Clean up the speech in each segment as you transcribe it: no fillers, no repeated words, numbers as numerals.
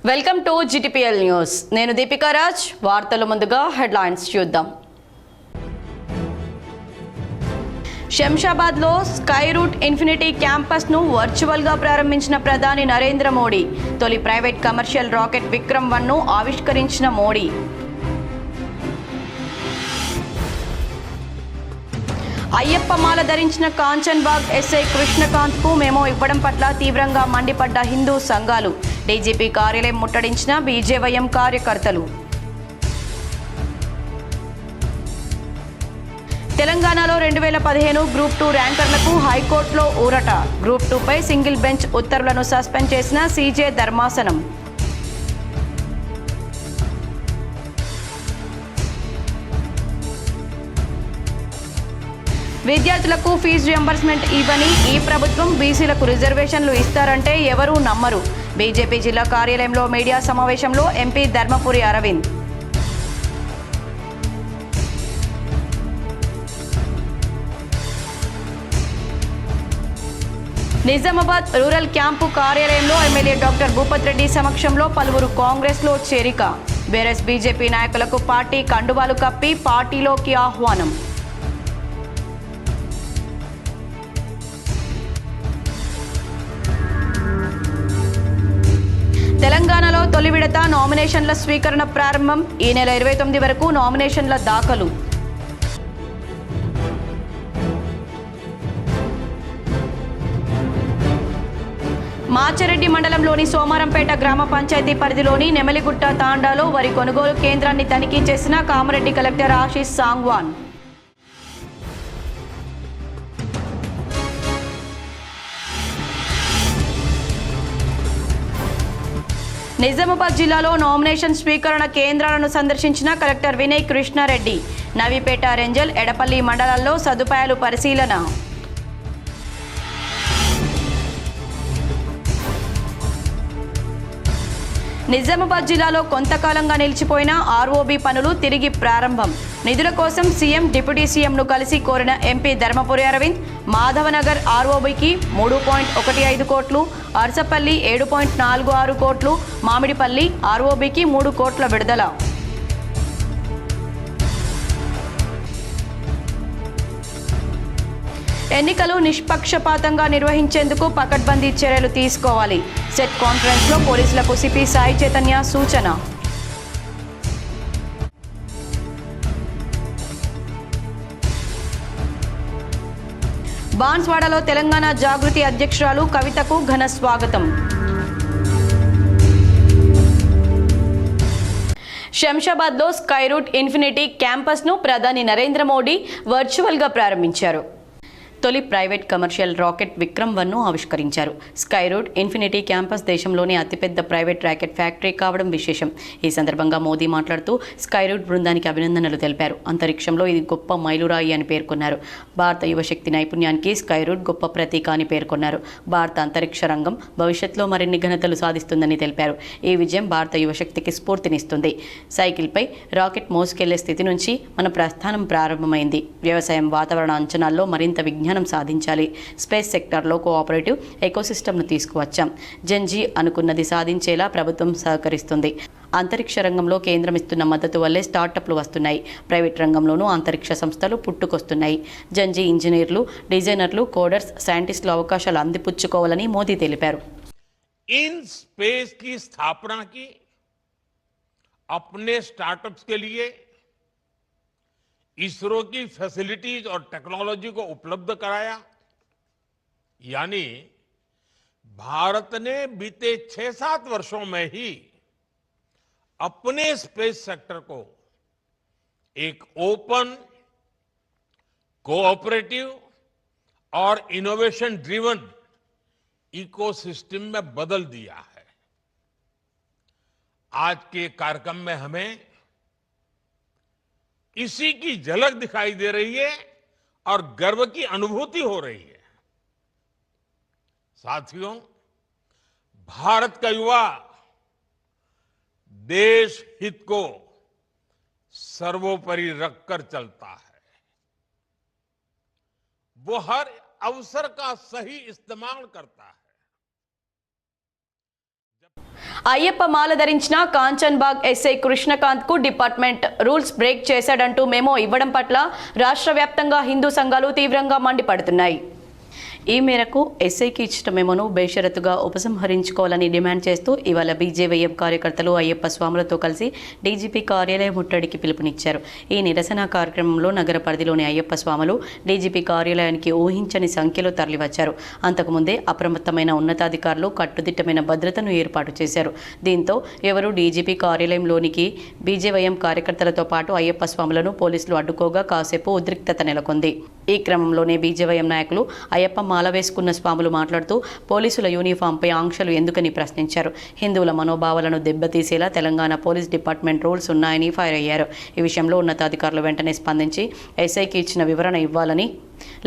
Welcome to GTPL news. నేను దీపికా రాజ్. వార్తల ముందుగా హెడ్లైన్స్ చూద్దాం. శంషాబాద్లో స్కై రూట్ ఇన్ఫినిటీ క్యాంపస్ను వర్చువల్గా ప్రారంభించిన ప్రధాని నరేంద్ర మోడీ. తొలి ప్రైవేట్ కమర్షియల్ రాకెట్ విక్రమ్ 1ను ఆవిష్కరించిన మోడీ. అయ్యప్ప మాల ధరించిన కాంచన్బాగ్ ఎస్ఐ కృష్ణకాంత్కు మెమో ఇవ్వడం పట్ల తీవ్రంగా మండిపడ్డ హిందూ సంఘాలు. డీజీపీ కార్యాలయం ముట్టడించిన బీజేవైఎం కార్యకర్తలు. తెలంగాణలో 2015 గ్రూప్ 2 ర్యాంకర్లకు హైకోర్టులో ఊరట. గ్రూప్ 2పై సింగిల్ బెంచ్ ఉత్తర్వులను సస్పెండ్ చేసిన సీజే ధర్మాసనం. విద్యార్థులకు ఫీజు రియంబర్స్మెంట్ ఇవ్వని ఈ ప్రభుత్వం బీసీలకు రిజర్వేషన్లు ఇస్తారంటే ఎవరూ నమ్మరు. బీజేపీ జిల్లా కార్యాలయంలో మీడియా సమావేశంలో MP Dharmapuri Arvind. Nizamabad rural camp కార్యాలయంలో ఎమ్మెల్యే డాక్టర్ భూపత్ రెడ్డి సమక్షంలో పలువురు కాంగ్రెస్లో చేరిక. బీఆర్ఎస్ బీజేపీ నాయకులకు పార్టీ కండువాలు కప్పి పార్టీలోకి ఆహ్వానం. తెలంగాణలో తొలి విడత నామినేషన్ల స్వీకరణ ప్రారంభం. ఈ నెల 29 వరకు నామినేషన్ల దాఖలు. మాచరెడ్డి మండలంలోని సోమారంపేట గ్రామ పంచాయతీ పరిధిలోని నెమలిగుట్ట తాండాలో వరి కొనుగోలు కేంద్రాన్ని తనిఖీ చేసిన కామారెడ్డి కలెక్టర్ ఆశీష్ సాంగ్వాన్. నిజామాబాద్ జిల్లాలో నామినేషన్ స్వీకరణ కేంద్రాలను సందర్శించిన కలెక్టర్ వినయ్ కృష్ణారెడ్డి. నవీపేట, రెంజల్, ఎడపల్లి మండలాల్లో సదుపాయాలు పరిశీలన. నిజామాబాద్ జిల్లాలో కొంతకాలంగా నిలిచిపోయిన ఆర్ఓబీ పనులు తిరిగి ప్రారంభం. నిధుల కోసం సీఎం, డిప్యూటీ సీఎంను కలిసి కోరిన ఎంపీ ధర్మపురి అరవింద్. మాధవనగర్ ఆర్ఓబీకి 3.15 కోట్లు, అర్సపల్లి 7.46 కోట్లు, మామిడిపల్లి ఆర్ఓబీకి 3 కోట్ల విడుదల. ఎన్నికలు నిష్పక్షపాతంగా నిర్వహించేందుకు పకడ్బందీ చర్యలు తీసుకోవాలి. సెట్ కాన్ఫరెన్స్లో పోలీసులకు సిపి సాయి చైతన్య సూచన. బాన్స్వాడలో తెలంగాణ జాగృతి అధ్యక్షురాలు కవితకు ఘన స్వాగతం. శంషాబాద్లో స్కై రూట్ ఇన్ఫినిటీ క్యాంపస్ను ప్రధాని నరేంద్ర మోడీ వర్చువల్గా ప్రారంభించారు. తొలి ప్రైవేట్ కమర్షియల్ రాకెట్ విక్రమ్ 1ను ఆవిష్కరించారు. స్కై రూట్ ఇన్ఫినిటీ క్యాంపస్ దేశంలోనే అతిపెద్ద ప్రైవేట్ రాకెట్ ఫ్యాక్టరీ కావడం విశేషం. ఈ సందర్భంగా మోదీ మాట్లాడుతూ స్కై రూట్ బృందానికి అభినందనలు తెలిపారు. అంతరిక్షంలో ఇది గొప్ప మైలురాయి అని పేర్కొన్నారు. భారత యువశక్తి నైపుణ్యానికి స్కై రూట్ గొప్ప ప్రతీక అని పేర్కొన్నారు. భారత అంతరిక్ష రంగం భవిష్యత్తులో మరిన్ని ఘనతలు సాధిస్తుందని తెలిపారు. ఈ విజయం భారత యువశక్తికి స్ఫూర్తినిస్తుంది. సైకిల్పై రాకెట్ మోసుకెళ్లే స్థితి నుంచి మన ప్రస్థానం ప్రారంభమైంది. వ్యవసాయం, వాతావరణ అంచనాల్లో మరింత విజ్ఞానం సాధించాలి. స్పేస్ సెక్టార్లో కోఆపరేటివ్ ఎకోసిస్టమ్ను తీసుకువచ్చాం. జెన్జీ అనుకున్నది సాధించేలా ప్రభుత్వం సహకరిస్తుంది. అంతరిక్ష రంగంలో కేంద్రం ఇస్తున్న మద్దతు వల్లే స్టార్టప్లు వస్తున్నాయి. ప్రైవేట్ రంగంలోనూ అంతరిక్ష సంస్థలు పుట్టుకొస్తున్నాయి. జెన్జీ ఇంజనీర్లు, డిజైనర్లు, కోడర్స్, సైంటిస్టులు అవకాశాలు అందిపుచ్చుకోవాలని మోదీ తెలిపారు. इन स्पेस की स्थापना की, अपने स्टार्टअप्स के लिए इसरो की फैसिलिटीज और टेक्नोलॉजी को उपलब्ध कराया. यानी भारत ने बीते 6-7 वर्षों में ही अपने स्पेस सेक्टर को एक ओपन, कोऑपरेटिव और इनोवेशन ड्रिवन इकोसिस्टम में बदल दिया है. आज के कार्यक्रम में हमें इसी की झलक दिखाई दे रही है और गर्व की अनुभूति हो रही है. साथियों, भारत का युवा देश हित को सर्वोपरि रखकर चलता है. वो हर अवसर का सही इस्तेमाल करता है. అయ్యప్ప మాల ధరించిన కాంచన్బాగ్ ఎస్ఐ కృష్ణకాంత్ కు డిపార్ట్మెంట్ రూల్స్ బ్రేక్ చేశాడంటూ మెమో ఇవ్వడం పట్ల రాష్ట్ర వ్యాప్తంగా హిందూ సంఘాలు తీవ్రంగా మండిపడుతున్నాయి. ఈ మేరకు ఎస్ఐకి ఇచ్చిన మెమోను బేషరతుగా ఉపసంహరించుకోవాలని డిమాండ్ చేస్తూ ఇవాళ బీజేవైఎం కార్యకర్తలు అయ్యప్ప స్వాములతో కలిసి డీజీపీ కార్యాలయం ముట్టడికి పిలుపునిచ్చారు. ఈ నిరసన కార్యక్రమంలో నగర పరిధిలోని అయ్యప్ప స్వాములు డీజీపీ కార్యాలయానికి ఊహించని సంఖ్యలో తరలివచ్చారు. అంతకుముందే అప్రమత్తమైన ఉన్నతాధికారులు కట్టుదిట్టమైన భద్రతను ఏర్పాటు చేశారు. దీంతో ఎవరు డీజీపీ కార్యాలయంలోనికి బీజేవైఎం కార్యకర్తలతో పాటు అయ్యప్ప స్వాములను పోలీసులు అడ్డుకోగా కాసేపు ఉద్రిక్తత నెలకొంది. ఈ క్రమంలోనే బీజేవైఎం నాయకులు అయ్యప్ప మాల వేసుకున్న స్వాములు మాట్లాడుతూ పోలీసుల యూనిఫామ్పై ఆంక్షలు ఎందుకని ప్రశ్నించారు. హిందువుల మనోభావాలను దెబ్బతీసేలా తెలంగాణ పోలీస్ డిపార్ట్మెంట్ రూల్స్ ఉన్నాయని ఫైర్ అయ్యారు. ఈ విషయంలో ఉన్నతాధికారులు వెంటనే స్పందించి ఎస్ఐకి ఇచ్చిన వివరణ ఇవ్వాలని,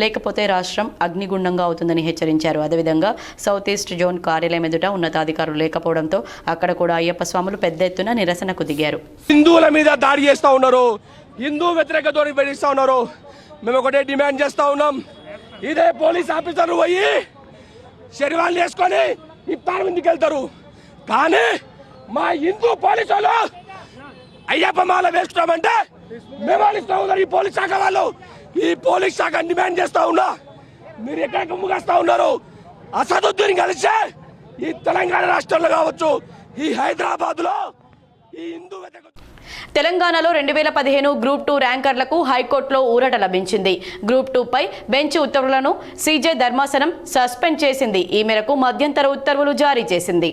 లేకపోతే రాష్ట్రం అగ్నిగుండంగా అవుతుందని హెచ్చరించారు. అదేవిధంగా సౌత్ ఈస్ట్ జోన్ కార్యాలయం ఎదుట ఉన్నతాధికారులు లేకపోవడంతో అక్కడ కూడా అయ్యప్ప స్వాములు పెద్ద ఎత్తున నిరసనకు దిగారు. హిందువుల మీద దాడి చేస్తూ ఉన్నారు, హిందూ వ్యతిరేక ధోరణి పెడిస్తూ ఉన్నారు. మేము ఒకటే డిమాండ్ చేస్తూ ఉన్నాం, ఇదే పోలీస్ ఆఫీసర్లు పోయి శరీరాలు వేసుకొని ఇఫ్తార్ ముందుకు వెళ్తారు, కానీ మా హిందూ పోలీసు వాళ్ళు అయ్యప్ప మాల వేసుకున్నామంటే మేము ఇస్తా ఉన్నారు. ఈ పోలీస్ శాఖ వాళ్ళు, ఈ పోలీస్ శాఖ డిమాండ్ చేస్తా ఉన్నా, మీరు ఎక్కడ కమ్ముగాస్తా ఉన్నారు. అసదుద్దీన్ కలిసి ఈ తెలంగాణ రాష్ట్రంలో కావచ్చు, ఈ హైదరాబాద్ లో ఈ హిందూ తెలంగాణలో 2015 గ్రూప్ 2 ర్యాంకర్లకు హైకోర్టులో ఊరట లభించింది. గ్రూప్ 2 పై బెంచ్ ఉత్తర్వులను సీజే ధర్మాసనం సస్పెండ్ చేసింది. ఈ మేరకు మధ్యంతర ఉత్తర్వులు జారీ చేసింది.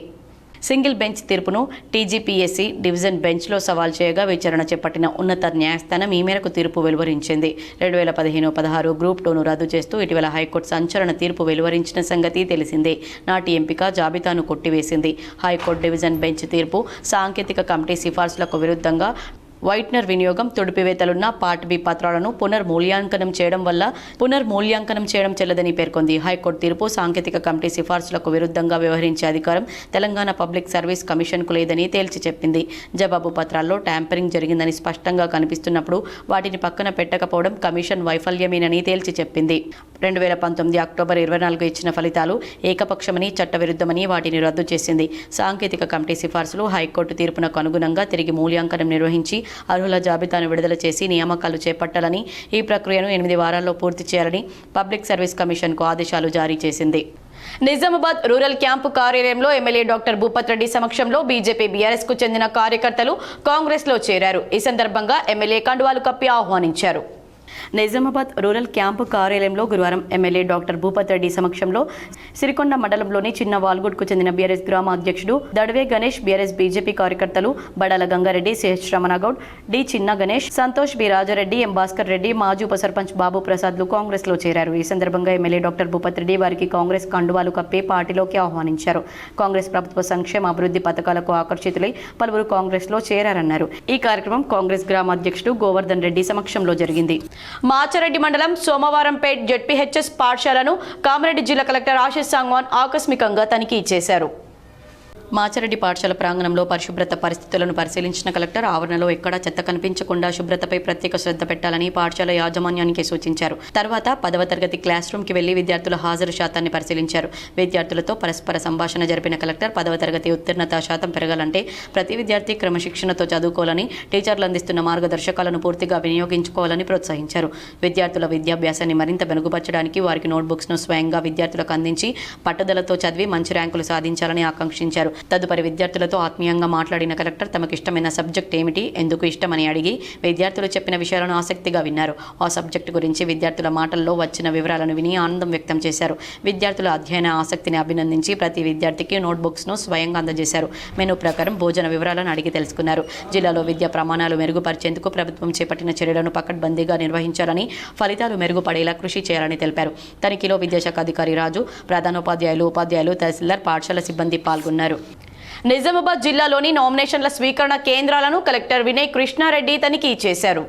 సింగిల్ బెంచ్ తీర్పును టీజీపీఎస్సీ డివిజన్ బెంచ్లో సవాల్ చేయగా విచారణ చేపట్టిన ఉన్నత న్యాయస్థానం ఈ మేరకు తీర్పు వెలువరించింది. 2015-16 గ్రూప్ 2ను రద్దు చేస్తూ ఇటీవల హైకోర్టు సంచలన తీర్పు వెలువరించిన సంగతి తెలిసిందే. నాటి ఎంపిక జాబితాను కొట్టివేసింది. హైకోర్టు డివిజన్ బెంచ్ తీర్పు సాంకేతిక కమిటీ సిఫార్సులకు విరుద్ధంగా వైట్నర్ వినియోగం, తుడిపివేతలున్న పార్ట్ బి పత్రాలను పునర్మూల్యాంకనం చేయడం చెల్లదని పేర్కొంది. హైకోర్టు తీర్పు సాంకేతిక కమిటీ సిఫార్సులకు విరుద్ధంగా వ్యవహరించే అధికారం తెలంగాణ పబ్లిక్ సర్వీస్ కమిషన్కు లేదని తేల్చి చెప్పింది. జవాబు పత్రాల్లో ట్యాంపరింగ్ జరిగిందని స్పష్టంగా కనిపిస్తున్నప్పుడు వాటిని పక్కన పెట్టకపోవడం కమిషన్ వైఫల్యమేనని తేల్చి చెప్పింది. 2019 అక్టోబర్ 24 ఇచ్చిన ఫలితాలు ఏకపక్షమని, చట్టవిరుద్ధమని వాటిని రద్దు చేసింది. సాంకేతిక కమిటీ సిఫార్సులు హైకోర్టు తీర్పునకు అనుగుణంగా తిరిగి మూల్యాంకనం నిర్వహించి అర్హుల జాబితాను విడుదల చేసి నియామకాలు చేపట్టాలని, ఈ ప్రక్రియను 8 వారాల్లో పూర్తి చేయాలని పబ్లిక్ సర్వీస్ కమిషన్కు ఆదేశాలు జారీ చేసింది. నిజామాబాద్ రూరల్ క్యాంపు కార్యాలయంలో ఎమ్మెల్యే డాక్టర్ భూపత్ రెడ్డి సమక్షంలో బీజేపీ బీఆర్ఎస్ కు చెందిన కార్యకర్తలు కాంగ్రెస్లో చేరారు. ఈ సందర్భంగా ఎమ్మెల్యే కండువాలు కప్పి ఆహ్వానించారు. నిజామాబాద్ రూరల్ క్యాంపు కార్యాలయంలో గురువారం ఎమ్మెల్యే డాక్టర్ భూపత్ రెడ్డి సమక్షంలో సిరికొండ మండలంలోని చిన్న వాల్గుడ్కు చెందిన బీఆర్ఎస్ గ్రామ అధ్యక్షుడు దడవే గణేష్, బీఆర్ఎస్ బీజేపీ కార్యకర్తలు బడాల గంగారెడ్డి, సిహెచ్ రమణగౌడ్, డి చిన్న గణేష్, సంతోష్ బి రాజారెడ్డి, ఎం భాస్కర్ రెడ్డి, మాజీ ఉప సర్పంచ్ బాబు ప్రసాద్లు కాంగ్రెస్లో చేరారు. ఈ సందర్భంగా ఎమ్మెల్యే డాక్టర్ భూపత్ రెడ్డి వారికి కాంగ్రెస్ కండువాలు కప్పి పార్టీలోకి ఆహ్వానించారు. కాంగ్రెస్ ప్రభుత్వ సంక్షేమ అభివృద్ధి పథకాలకు ఆకర్షితులై పలువురు కాంగ్రెస్లో చేరారన్నారు. ఈ కార్యక్రమం కాంగ్రెస్ గ్రామ అధ్యక్షుడు గోవర్ధన్ రెడ్డి సమక్షంలో జరిగింది. మాచారెడ్డి మండలం సోమవారంపేట్ జెడ్పీహెచ్ఎస్ పాఠశాలను కామారెడ్డి జిల్లా కలెక్టర్ ఆశీష్ సాంగ్వాన్ ఆకస్మికంగా తనిఖీ చేశారు. మాచారెడ్డి పాఠశాల ప్రాంగణంలో పరిశుభ్రత పరిస్థితులను పరిశీలించిన కలెక్టర్ ఆవరణలో ఎక్కడా చెత్త కనిపించకుండా శుభ్రతపై ప్రత్యేక శ్రద్ధ పెట్టాలని పాఠశాల యాజమాన్యానికి సూచించారు. తర్వాత 10వ తరగతి క్లాస్ రూమ్కి వెళ్లి విద్యార్థుల హాజరు శాతాన్ని పరిశీలించారు. విద్యార్థులతో పరస్పర సంభాషణ జరిపిన కలెక్టర్ 10వ తరగతి ఉత్తీర్ణత శాతం పెరగాలంటే ప్రతి విద్యార్థి క్రమశిక్షణతో చదువుకోవాలని, టీచర్లు అందిస్తున్న మార్గదర్శకాలను పూర్తిగా వినియోగించుకోవాలని ప్రోత్సహించారు. విద్యార్థుల విద్యాభ్యాసాన్ని మరింత మెరుగుపరచడానికి వారికి నోట్బుక్స్ను స్వయంగా విద్యార్థులకు అందించి పట్టుదలతో చదివి మంచి ర్యాంకులు సాధించాలని ఆకాంక్షించారు. తదుపరి విద్యార్థులతో ఆత్మీయంగా మాట్లాడిన కలెక్టర్ తమకు ఇష్టమైన సబ్జెక్ట్ ఏమిటి, ఎందుకు ఇష్టమని అడిగి విద్యార్థులు చెప్పిన విషయాలను ఆసక్తిగా విన్నారు. ఆ సబ్జెక్టు గురించి విద్యార్థుల మాటల్లో వచ్చిన వివరాలను విని ఆనందం వ్యక్తం చేశారు. విద్యార్థుల అధ్యయన ఆసక్తిని అభినందించి ప్రతి విద్యార్థికి నోట్బుక్స్ను స్వయంగా అందజేశారు. మెనూ ప్రకారం భోజన వివరాలను అడిగి తెలుసుకున్నారు. జిల్లాలో విద్యా ప్రమాణాలు మెరుగుపరిచేందుకు ప్రభుత్వం చేపట్టిన చర్యలను పకడ్బందీగా నిర్వహించాలని, ఫలితాలు మెరుగుపడేలా కృషి చేయాలని తెలిపారు. తనిఖీలో విద్యాశాఖ అధికారి రాజు, ప్రధానోపాధ్యాయులు, ఉపాధ్యాయులు, తహసీల్దార్, పాఠశాల సిబ్బంది పాల్గొన్నారు. నిజామాబాద్ జిల్లాలోని నామినేషన్ల స్వీకరణ కేంద్రాలను కలెక్టర్ వినయ్ కృష్ణారెడ్డి తనిఖీ చేశారు.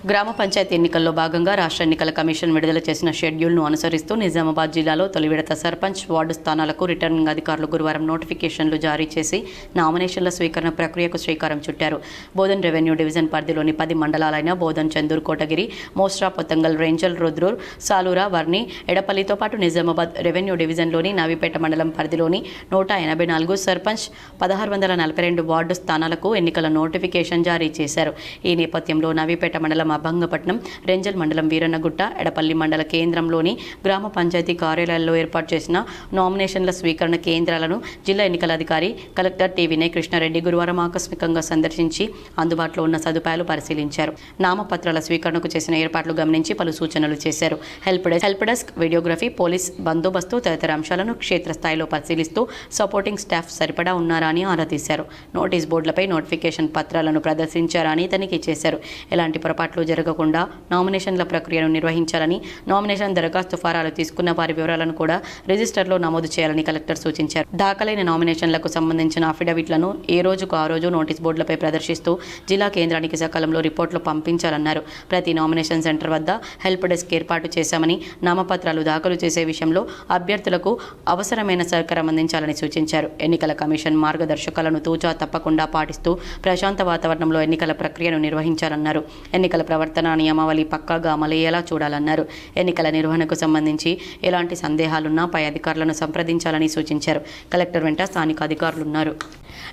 గ్రామ పంచాయతీ ఎన్నికల్లో భాగంగా రాష్ట్ర ఎన్నికల కమిషన్ విడుదల చేసిన షెడ్యూల్ను అనుసరిస్తూ నిజామాబాద్ జిల్లాలో తొలి విడత సర్పంచ్ వార్డు స్థానాలకు రిటర్నింగ్ అధికారులు గురువారం నోటిఫికేషన్లు జారీ చేసి నామినేషన్ల స్వీకరణ ప్రక్రియకు శ్రీకారం చుట్టారు. బోధన్ రెవెన్యూ డివిజన్ పరిధిలోని 10 మండలాలైన బోధన్, చందూర్, కోటగిరి, మోస్రా, పొతంగల్, రేంజల్, రుద్రూర్, సాలూరా, వర్ని, ఎడపల్లితో పాటు నిజామాబాద్ రెవెన్యూ డివిజన్లోని నవీపేట మండలం పరిధిలోని 184 సర్పంచ్, 1642 వార్డు స్థానాలకు ఎన్నికల నోటిఫికేషన్ జారీ చేశారు. ఈ నేపథ్యంలో నవీపేట మండలం అభంగపట్నం, రెంజల్ మండలం వీరన్నగుట్ట, ఎడపల్లి మండల కేంద్రంలోని గ్రామ పంచాయతీ కార్యాలయాల్లో ఏర్పాటు చేసిన నామినేషన్ల స్వీకరణ కేంద్రాలను జిల్లా ఎన్నికల అధికారి కలెక్టర్ టి. వినయ్ కృష్ణారెడ్డి గురువారం ఆకస్మికంగా సందర్శించి అందుబాటులో ఉన్న సదుపాయాలు పరిశీలించారు. నామపత్రాల స్వీకరణకు చేసిన ఏర్పాట్లు గమనించి పలు సూచనలు చేశారు. హెల్ప్ డెస్క్, వీడియోగ్రఫీ, పోలీస్ బందోబస్తు తదితర అంశాలను క్షేత్రస్థాయిలో పరిశీలిస్తూ సపోర్టింగ్ స్టాఫ్ సరిపడా ఉన్నారా అని ఆరా తీశారు. నోటీస్ బోర్డులపై నోటిఫికేషన్ పత్రాలను ప్రదర్శించారా అని తనిఖీ చేశారు. ఎలాంటి పొరపాట్లు జరగకుండా నామినేషన్ల ప్రక్రియను నిర్వహించాలని, నామినేషన్ దరఖాస్తు ఫారాలు తీసుకున్న వారి వివరాలను కూడా రిజిస్టర్లో నమోదు చేయాలని కలెక్టర్ సూచించారు. దాఖలైన నామినేషన్లకు సంబంధించిన అఫిడవిట్లను ఏ రోజుకు ఆ రోజు నోటీస్ బోర్డులపై ప్రదర్శిస్తూ జిల్లా కేంద్రానికి సకాలంలో రిపోర్టులు పంపించాలన్నారు. ప్రతి నామినేషన్ సెంటర్ వద్ద హెల్ప్ డెస్క్ ఏర్పాటు చేశామని, నామపత్రాలు దాఖలు చేసే విషయంలో అభ్యర్థులకు అవసరమైన సహకారం అందించాలని సూచించారు. ఎన్నికల కమిషన్ మార్గదర్శకాలను తూచా తప్పకుండా పాటిస్తూ ప్రశాంత వాతావరణంలో ఎన్నికల ప్రక్రియను నిర్వహించాలన్నారు. ఎన్నికల ప్రవర్తన నియమావళి పక్కాగా అమలయ్యేలా చూడాలన్నారు. ఎన్నికల నిర్వహణకు సంబంధించి ఎలాంటి సందేహాలున్నా పై అధికారులను సంప్రదించాలని సూచించారు. కలెక్టర్ వెంట స్థానిక అధికారులున్నారు.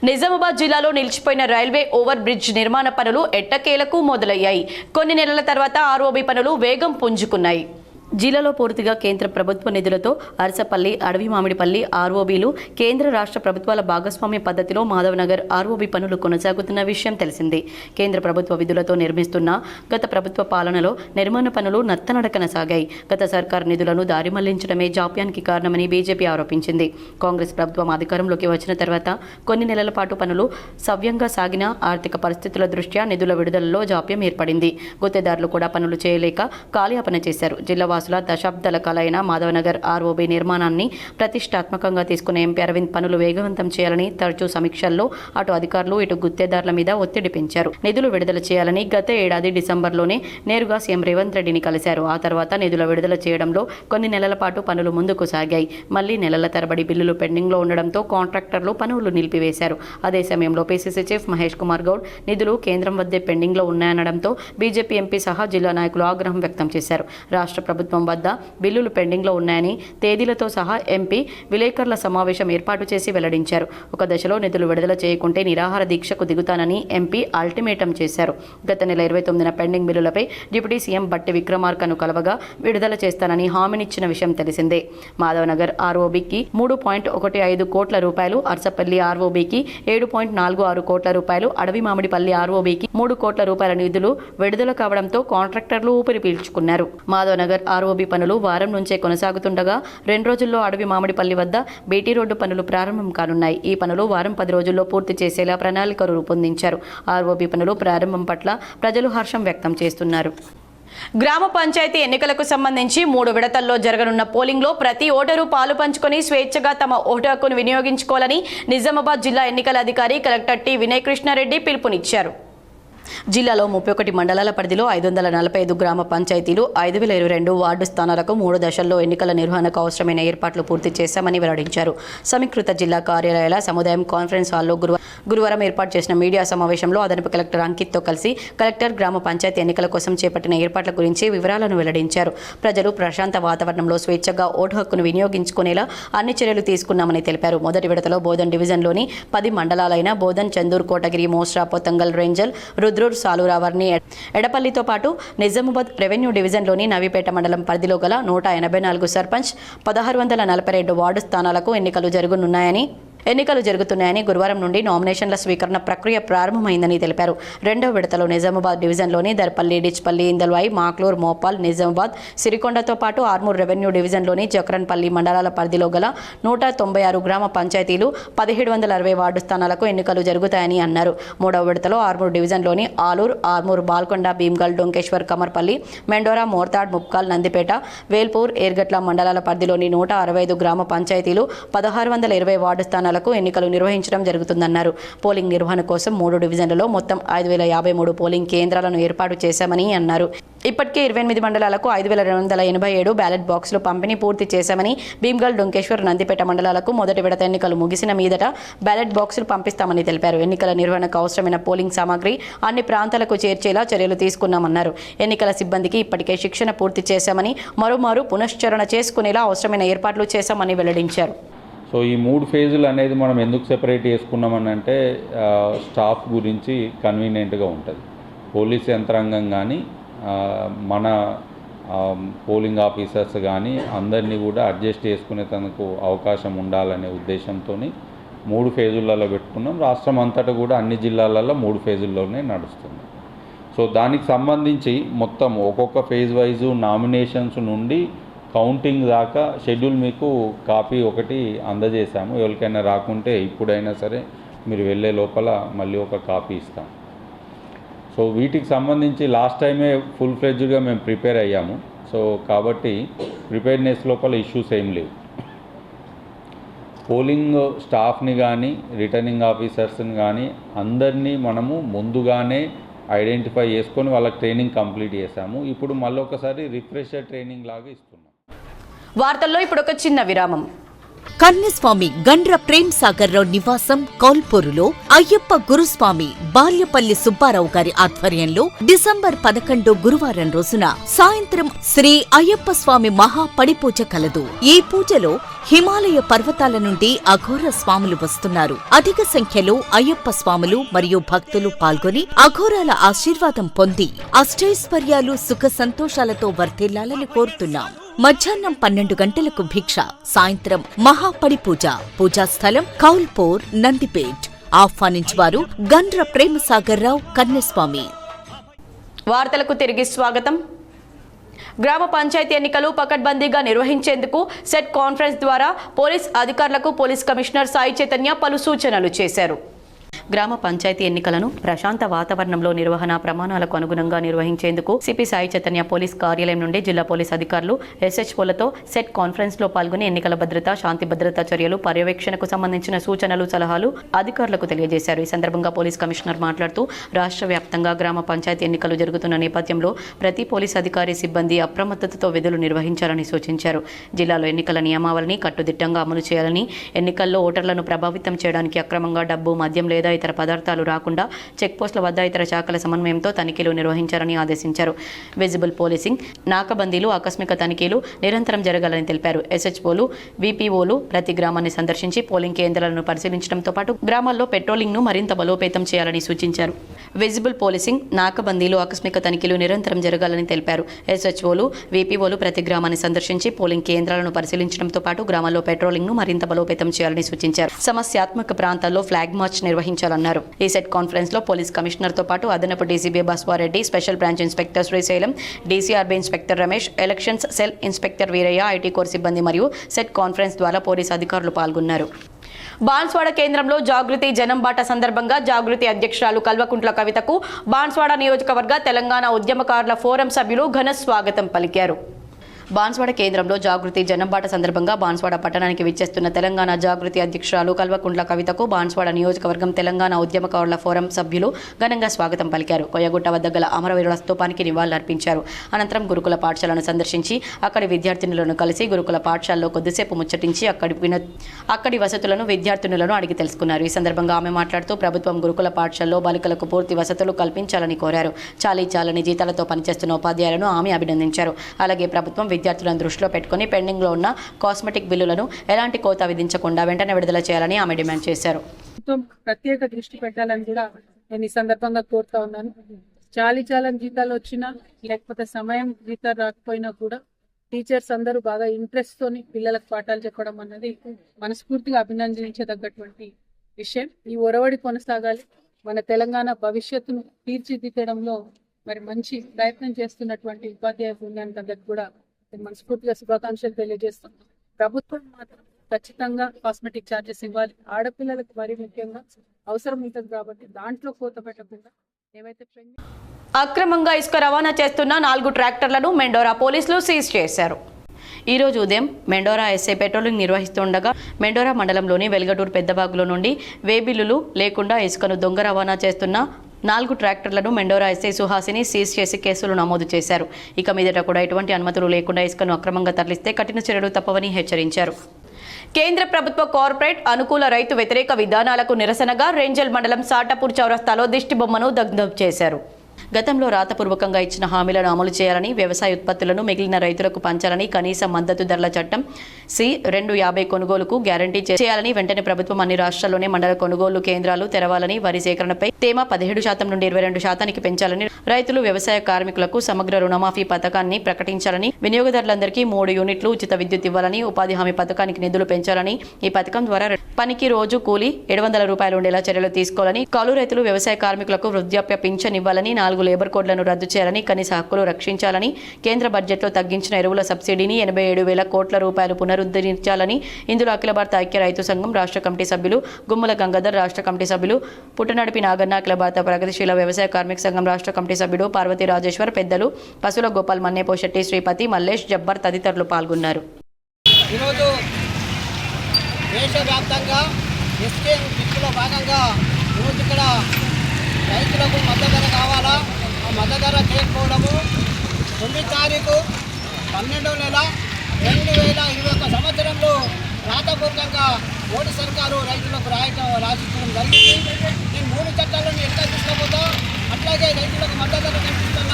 నిజామాబాద్ జిల్లాలో నిలిచిపోయిన రైల్వే ఓవర్ బ్రిడ్జ్ నిర్మాణ పనులు ఎట్టకేలకు మొదలయ్యాయి. కొన్ని నెలల తర్వాత ఆర్ఓబి పనులు వేగం పుంజుకున్నాయి. జిల్లాలో పూర్తిగా కేంద్ర ప్రభుత్వ నిధులతో అరసపల్లి, అడవి మామిడిపల్లి ఆర్ఓబీలు, కేంద్ర రాష్ట్ర ప్రభుత్వాల భాగస్వామ్య పద్ధతిలో మాధవనగర్ ఆర్ఓబీ పనులు కొనసాగుతున్న విషయం తెలిసిందే. కేంద్ర ప్రభుత్వ విధులతో నిర్మిస్తున్న గత ప్రభుత్వ పాలనలో నిర్మాణ పనులు నత్తనడకన సాగాయి. గత సర్కార్ నిధులను దారి మళ్లించడమే జాప్యానికి కారణమని బీజేపీ ఆరోపించింది. కాంగ్రెస్ ప్రభుత్వం అధికారంలోకి వచ్చిన తర్వాత కొన్ని నెలల పాటు పనులు సవ్యంగా సాగిన ఆర్థిక పరిస్థితుల దృష్ట్యా నిధుల విడుదలలో జాప్యం ఏర్పడింది. గుత్తేదారులు కూడా పనులు చేయలేక కాలయాపన చేశారు. జిల్లా దశాబ్దాల కలైన మాధవనగర్ ఆర్ఓబీ నిర్మాణాన్ని ప్రతిష్టాత్మకంగా తీసుకున్న ఎంపీ అరవింద్ పనులు వేగవంతం చేయాలని తరచూ సమీక్షల్లో అటు అధికారులు ఇటు గుత్తేదారుల మీద ఒత్తిడి పెంచారు. నిధులు విడుదల చేయాలని గత ఏడాది డిసెంబర్లోనే నేరుగా సీఎం రేవంత్ రెడ్డిని కలిశారు. ఆ తర్వాత నిధుల విడుదల చేయడంలో కొన్ని నెలల పాటు పనులు ముందుకు సాగాయి. మళ్లీ నెలల తరబడి బిల్లులు పెండింగ్లో ఉండడంతో కాంట్రాక్టర్లు పనులు నిలిపివేశారు. అదే సమయంలో పీసీసీ చీఫ్ మహేష్ కుమార్ గౌడ్ నిధులు కేంద్రం వద్దే పెండింగ్లో ఉన్నాయనడంతో బీజేపీ ఎంపీ సహా జిల్లా నాయకులు ఆగ్రహం వ్యక్తం చేశారు. రాష్ట్ర ప్రభుత్వం వద్ద బిల్లులు పెండింగ్లో ఉన్నాయని తేదీలతో సహా ఎంపీ విలేకరుల సమావేశం ఏర్పాటు చేసి వెల్లడించారు. ఒక దశలో నిధులు విడుదల చేయకుంటే నిరాహార దీక్షకు దిగుతానని ఎంపీ అల్టిమేటం చేశారు. గత నెల 29న పెండింగ్ బిల్లులపై డిప్యూటీ సీఎం బట్టి విక్రమార్కను కలవగా విడుదల చేస్తానని హామీనిచ్చిన విషయం తెలిసిందే. మాధవనగర్ ఆర్ఓబీకి 3.15 కోట్ల రూపాయలు, అర్సపల్లి ఆర్ఓబీకి 7.46 కోట్ల రూపాయలు, అడవి మామిడిపల్లి ఆర్ఓబీకి 3 కోట్ల రూపాయల నిధులు విడుదల కావడంతో కాంట్రాక్టర్లు ఊపిరి పీల్చుకున్నారు. మాధవనగర్ ఆర్ఓబీ పనులు వారం నుంచే కొనసాగుతుండగా 2 రోజుల్లో అడవి మామిడిపల్లి వద్ద బీటీ రోడ్డు పనులు ప్రారంభం కానున్నాయి. ఈ పనులు వారం 10 రోజుల్లో పూర్తి చేసేలా ప్రణాళిక రూపొందించారు. ఆర్ఓబీ పనులు ప్రారంభం పట్ల ప్రజలు హర్షం వ్యక్తం చేస్తున్నారు. గ్రామ పంచాయతీ ఎన్నికలకు సంబంధించి 3 విడతల్లో జరగనున్న పోలింగ్లో ప్రతి ఓటరు పాలు పంచుకొని స్వేచ్ఛగా తమ ఓటు హక్కును వినియోగించుకోవాలని నిజామాబాద్ జిల్లా ఎన్నికల అధికారి కలెక్టర్ టి. వినయ్ కృష్ణారెడ్డి పిలుపునిచ్చారు. జిల్లాలో 31 మండలాల పరిధిలో 545 గ్రామ పంచాయతీలు, 5022 వార్డు స్థానాలకు 3 దశల్లో ఎన్నికల నిర్వహణకు అవసరమైన ఏర్పాట్లు పూర్తి చేశామని వెల్లడించారు. సమీకృత జిల్లా కార్యాలయాల సముదాయం కాన్ఫరెన్స్ హాల్లో గురువారం ఏర్పాటు చేసిన మీడియా సమావేశంలో అదనపు కలెక్టర్ అంకిత్తో కలిసి కలెక్టర్ గ్రామ పంచాయతీ ఎన్నికల కోసం చేపట్టిన ఏర్పాట్ల గురించి వివరాలను వెల్లడించారు. ప్రజలు ప్రశాంత వాతావరణంలో స్వేచ్ఛగా ఓటు హక్కును వినియోగించుకునేలా అన్ని చర్యలు తీసుకున్నామని తెలిపారు. మొదటి విడతలో బోధన్ డివిజన్లోని 10 మండలాలైన బోధన్, చందూర్, కోటగిరి, మోస్రా, పొతంగల్, రేంజల్, రుద్రూర్, సాలూరా, వర్ని, ఎడపల్లితో పాటు నిజామాబాద్ రెవెన్యూ డివిజన్లోని నవీపేట మండలం పరిధిలో గల 184 సర్పంచ్, 1642 వార్డు స్థానాలకు ఎన్నికలు జరుగుతున్నాయని గురువారం నుండి నామినేషన్ల స్వీకరణ ప్రక్రియ ప్రారంభమైందని తెలిపారు. రెండవ విడతలో నిజామాబాద్ డివిజన్లోని దర్పల్లి, డిచ్పల్లి, ఇందల్వాయి, మాక్లూర్, మోపాల్, నిజామాబాద్, సిరికొండతో పాటు ఆర్మూర్ రెవెన్యూ డివిజన్లోని జక్రన్పల్లి మండలాల పరిధిలో గల 196 గ్రామ పంచాయతీలు, 1760 వార్డు స్థానాలకు ఎన్నికలు జరుగుతాయని అన్నారు. మూడవ విడతలో ఆర్మూర్ డివిజన్లోని ఆలూర్, ఆర్మూర్, బాల్కొండ, భీమ్గల్, డొంకేశ్వర్, కమర్పల్లి, మెండోరా, మోర్తాడ్, ముప్కాల్, నందిపేట, వేల్పూర్, ఏర్గట్ల మండలాల పరిధిలోని 165 గ్రామ పంచాయతీలు, 1620 వార్డు స్థానాలకు స్థానాలకు ఎన్నికలు నిర్వహించడం జరుగుతుందన్నారు. పోలింగ్ నిర్వహణ కోసం 3 డివిజన్లలో మొత్తం 5,053 పోలింగ్ కేంద్రాలను ఏర్పాటు చేశామని అన్నారు. ఇప్పటికే 28 మండలాలకు 5,287 బ్యాలెట్ బాక్సులు పంపిణీ పూర్తి చేశామని, భీమ్గల్, డొంకేశ్వర్, నందిపేట మండలాలకు మొదటి విడత ఎన్నికలు ముగిసిన మీదట బ్యాలెట్ బాక్సులు పంపిస్తామని తెలిపారు. ఎన్నికల నిర్వహణకు అవసరమైన పోలింగ్ సామాగ్రి అన్ని ప్రాంతాలకు చేర్చేలా చర్యలు తీసుకున్నామన్నారు. ఎన్నికల సిబ్బందికి ఇప్పటికే శిక్షణ పూర్తి చేశామని, మరోమారు పునశ్చరణ చేసుకునేలా అవసరమైన ఏర్పాట్లు చేశామని వెల్లడించారు. సో ఈ 3 ఫేజులు అనేది మనం ఎందుకు సెపరేట్ చేసుకున్నామని అంటే స్టాఫ్ గురించి కన్వీనియంట్గా ఉంటుంది. పోలీస్ యంత్రాంగం కానీ మన పోలింగ్ ఆఫీసర్స్ కానీ అందరినీ కూడా అడ్జస్ట్ చేసుకునేందుకు అవకాశం ఉండాలనే ఉద్దేశంతో 3 ఫేజులలో పెట్టుకున్నాం. రాష్ట్రం అంతటా కూడా అన్ని జిల్లాలలో 3 ఫేజుల్లోనే నడుస్తుంది. సో దానికి సంబంధించి మొత్తం ఒక్కొక్క ఫేజ్ వైజు నామినేషన్స్ నుండి కౌంటింగ్ దాకా షెడ్యూల్ మీకు కాపీ ఒకటి అందజేశాము. ఎవరికైనా రాకుంటే ఇప్పుడైనా సరే మీరు వెళ్ళే లోపల మళ్ళీ ఒక కాపీ ఇస్తాం. సో వీటికి సంబంధించి లాస్ట్ టైమే ఫుల్ ఫ్లెడ్జ్డ్గా మేము ప్రిపేర్ అయ్యాము. సో కాబట్టి ప్రిపేర్నెస్ లోపల ఇష్యూస్ ఏం లేవు. పోలింగ్ స్టాఫ్ని కానీ రిటర్నింగ్ ఆఫీసర్స్ని కానీ అందరినీ మనము ముందుగానే ఐడెంటిఫై చేసుకొని వాళ్ళకి ట్రైనింగ్ కంప్లీట్ చేశాము. ఇప్పుడు మళ్ళీ ఒకసారి రిఫ్రెషర్ ట్రైనింగ్ లాగా ఇస్తున్నాం. వార్తల్లో ఇప్పుడు ఒక చిన్న విరామం. కన్యస్వామి గండ్ర ప్రేమ్ సాగర్ రావు నివాసం కౌల్పూరులో అయ్యప్ప గురుస్వామి బాల్యపల్లి సుబ్బారావు గారి ఆధ్వర్యంలో డిసెంబర్ 11 గురువారం రోజున సాయంత్రం శ్రీ అయ్యప్ప స్వామి మహా పడిపూజ కలదు. ఈ పూజలో హిమాలయ పర్వతాల నుండి అఘోర స్వాములు వస్తున్నారు. అధిక సంఖ్యలో అయ్యప్ప స్వాములు మరియు భక్తులు పాల్గొని అఘోరాల ఆశీర్వాదం పొంది అష్టైశ్వర్యాలు సుఖ సంతోషాలతో వర్ధిల్లాలని కోరుతున్నాం. మధ్యాహ్నం 12 గంటలకు భిక్ష, సాయంత్రం మహాపడి పూజ. పూజాస్థలం కౌల్పూర్, నందిపేట్. ఆహ్వానించువారు గండ్ర ప్రేమసాగర్ రావు కన్యస్వామి. వార్తలకు తిరిగి స్వాగతం. గ్రామ పంచాయతీ ఎన్నికలు పకడ్బందీగా నిర్వహించేందుకు సెట్ కాన్ఫరెన్స్ ద్వారా పోలీస్ అధికారులకు పోలీస్ కమిషనర్ సాయి చైతన్య పలు సూచనలు చేశారు. గ్రామ పంచాయతీ ఎన్నికలను ప్రశాంత వాతావరణంలో నిర్వహణ ప్రమాణాలకు అనుగుణంగా నిర్వహించేందుకు సిపి సాయి చైతన్య పోలీస్ కార్యాలయం నుండి జిల్లా పోలీస్ అధికారులు ఎస్హెచ్ఓలతో సెట్ కాన్ఫరెన్స్ లో పాల్గొని ఎన్నికల భద్రత, శాంతి భద్రతా చర్యలు, పర్యవేక్షణకు సంబంధించిన సూచనలు, సలహాలు అధికారులకు తెలియజేశారు. ఈ సందర్భంగా పోలీస్ కమిషనర్ మాట్లాడుతూ రాష్ట్ర వ్యాప్తంగా గ్రామ పంచాయతీ ఎన్నికలు జరుగుతున్న నేపథ్యంలో ప్రతి పోలీస్ అధికారి, సిబ్బంది అప్రమత్తతతో విధులు నిర్వహించాలని సూచించారు. జిల్లాలో ఎన్నికల నియమావళిని కట్టుదిట్టంగా అమలు చేయాలని, ఎన్నికల్లో ఓటర్లను ప్రభావితం చేయడానికి అక్రమంగా డబ్బు, మద్యం లేదా ఇతర పదార్థాలు రాకుండా చెక్పోస్టుల వద్ద ఇతర శాఖల సమన్వయంతో తనిఖీలు నిర్వహించాలని ఆదేశించారు. విజిబుల్ పోలీసింగ్, నాకబందీలు, ఆకస్మిక తనిఖీలు నిరంతరం జరగాలని తెలిపారు. ఎస్హెచ్ఓలు, విపిఓలు ప్రతి గ్రామాన్ని సందర్శించి పోలింగ్ కేంద్రాలను పరిశీలించడంతో పాటు గ్రామాల్లో పెట్రోలింగ్ను మరింత బలోపేతం చేయాలని సూచించారు. విజిబుల్ పోలీసింగ్, నాకబందీలు, ఆకస్మిక తనిఖీలు నిరంతరం జరగాలని తెలిపారు. ఎస్హెచ్ఓలు, విపిఓలు ప్రతి గ్రామాన్ని సందర్శించి పోలింగ్ కేంద్రాలను పరిశీలించడంతో పాటు గ్రామాల్లో పెట్రోలింగ్ను మరింత బలోపేతం చేయాలని సూచించారు. సమస్యాత్మక ప్రాంతాల్లో ఫ్లాగ్ మార్చ్ నిర్వహించాలన్నారు. ఈ సెట్ కాన్ఫరెన్స్ లో పోలీస్ కమిషనర్ తో పాటు అదనపు DCP Baswareddy, special branch inspector Srisailam, DCRB inspector Ramesh, elections cell inspector Veeraiah, IT core సిబ్బంది మరియు సెట్ కాన్ఫరెన్స్ ద్వారా పోలీస్ అధికారులు పాల్గొన్నారు. బాన్స్వాడ కేంద్రంలో జాగృతి జనం బాట సందర్భంగా జాగృతి అధ్యక్షురాలు కల్వకుంట్ల కవితకు బాన్స్వాడ నియోజకవర్గ తెలంగాణ ఉద్యమకారుల ఫోరం సభ్యులు ఘన స్వాగతం పలికారు. బాన్స్వాడ కేంద్రంలో జాగృతి జనంబాట సందర్భంగా బాన్స్వాడ పట్టణానికి విచ్చేస్తున్న తెలంగాణ జాగృతి అధ్యక్షురాలు కల్వకుంట్ల కవితకు బాన్స్వాడ నియోజకవర్గం తెలంగాణ ఉద్యమకారుల ఫోరం సభ్యులు ఘనంగా స్వాగతం పలికారు. కొయ్యగుట్ట వద్ద గల అమరవీరుల స్తూపానికి నివాళులర్పించారు. అనంతరం గురుకుల పాఠశాలను సందర్శించి అక్కడి విద్యార్థినులను కలిసి గురుకుల పాఠశాలలో కొద్దిసేపు ముచ్చటించి అక్కడి వసతులను విద్యార్థినులను అడిగి తెలుసుకున్నారు. ఈ సందర్భంగా ఆమె మాట్లాడుతూ ప్రభుత్వం గురుకుల పాఠశాలలో బాలికలకు పూర్తి వసతులు కల్పించాలని కోరారు. చాలీ జీతాలతో పనిచేస్తున్న ఉపాధ్యాయులను ఆమె అభినందించారు. అలాగే ప్రభుత్వం విద్యార్థులను దృష్టిలో పెట్టుకుని పెండింగ్లో ఉన్న కాస్మెటిక్ బిల్లులను ఎలాంటి కోత విధించకుండా వెంటనే విడుదల చేయాలని ఆమె డిమాండ్ చేశారు. ప్రత్యేక దృష్టి పెట్టాలని కూడా నేను ఈ సందర్భంగా కోరుతా ఉన్నాను. చాలని జీతాలు వచ్చినా లేకపోతే సమయం జీతాలు రాకపోయినా కూడా టీచర్స్ అందరూ బాగా ఇంట్రెస్ట్ తోని పిల్లలకు పాఠాలు చెప్పడం అన్నది మనస్ఫూర్తిగా అభినందించదగ్గటువంటి విషయం. ఈ ఒరవడి కొనసాగాలి. మన తెలంగాణ భవిష్యత్తును తీర్చిదిద్దడంలో మరి మంచి ప్రయత్నం చేస్తున్నటువంటి ఉపాధ్యాయ బృందానికి అందరికి కూడా మనస్ఫూర్తిగా శుభాకాంక్షలు తెలియజేస్తున్నాం. ప్రభుత్వం మాత్రం ఖచ్చితంగా కాస్మెటిక్ ఛార్జెస్ ఇవ్వాలి. ఆడపిల్లలకు మరీ ముఖ్యంగా అవసరం ఉంటుంది కాబట్టి దాంట్లో కోత పెట్టకుండా ఏవైతే అక్రమంగా ఇసుక రవాణా చేస్తున్న 4 ట్రాక్టర్లను మెండోరా పోలీసులు సీజ్ చేశారు. ఈ రోజు ఉదయం మెండోరా ఎస్ఐ పెట్రోలింగ్ నిర్వహిస్తుండగా మెండోరా మండలంలోని వెల్గటూరు పెద్దబాగులో నుండి వేబిల్లులు లేకుండా ఇసుకను దొంగ రవాణా చేస్తున్న 4 ట్రాక్టర్లను మెండోరా ఎస్ఐ సుహాసిని సీజ్ చేసి కేసులు నమోదు చేశారు. ఇక మీదట కూడా ఎటువంటి అనుమతులు లేకుండా ఇసుకను అక్రమంగా తరలిస్తే కఠిన చర్యలు తప్పవని హెచ్చరించారు. కేంద్ర ప్రభుత్వ కార్పొరేట్ అనుకూల రైతు వ్యతిరేక విధానాలకు నిరసనగా రేంజల్ మండలం సాటాపూర్ చౌరస్తాలో దిష్టిబొమ్మను దగ్ధం చేశారు. గతంలో రాతపూర్వకంగా ఇచ్చిన హామీలను అమలు చేయాలని, వ్యవసాయ ఉత్పత్తులను మిగిలిన రైతులకు పంచాలని, కనీస మద్దతు ధరల చట్టం C-250 కొనుగోలుకు గ్యారంటీ చేయాలని, వెంటనే ప్రభుత్వం అన్ని రాష్ట్రాల్లోనే మండల కొనుగోలు కేంద్రాలు తెరవాలని, వరి సేకరణపై తేమ 17% నుండి 22% పెంచాలని, రైతులు వ్యవసాయ కార్మికులకు సమగ్ర రుణమాఫీ పథకాన్ని ప్రకటించాలని, వినియోగదారులందరికీ 3 యూనిట్లు ఉచిత విద్యుత్ ఇవ్వాలని, ఉపాధి హామీ పథకానికి నిధులు పెంచాలని, ఈ పథకం ద్వారా పనికి రోజు కూలీ 700 రూపాయలు ఉండేలా చర్యలు తీసుకోవాలని, కౌలు రైతులు వ్యవసాయ కార్మికులకు వృద్ధాప్య పింఛన్ ఇవ్వాలని, 4 లేబర్ కోడ్లను రద్దు చేయాలని, కనీస హక్కులు రక్షించాలని, కేంద్ర బడ్జెట్లో తగ్గించిన ఎరువుల సబ్సిడీని 87,000 కోట్ల రూపాయలు పునరుద్ధరించాలని, ఇందులో అఖిల భారత ఐక్య రైతు సంఘం రాష్ట్ర కమిటీ సభ్యులు గుమ్మల గంగాధర్, రాష్ట్ర కమిటీ సభ్యులు పుట్టనడిపి నాగన్న, అఖిల భారత ప్రగతిశీల వ్యవసాయ కార్మిక సంఘం రాష్ట్ర కమిటీ సభ్యుడు పార్వతీ రాజేశ్వర్, పెద్దలు పశువుల గోపాల్, మన్నేపో శెట్టి, శ్రీపతి, మల్లేష్, జబ్బర్ తదితరులు పాల్గొన్నారు. ఈరోజు దేశవ్యాప్తంగా ఎస్కేఎం కిట్లో భాగంగా ఈరోజు ఇక్కడ రైతులకు మద్దతు ధర కావాలా, ఆ మద్దతు ధర చేయకపోవడము 9 తారీఖు 12వ నెల 2021 సంవత్సరంలో రాతపూర్వకంగా మోడీ సర్కారు రైతులకు రాసిచ్చడం జరిగింది. ఈ 3 చట్టాలను ఎట్లా తీసుకపోతా అట్లాగే రైతులకు మద్దతు ధర కల్పిస్తున్న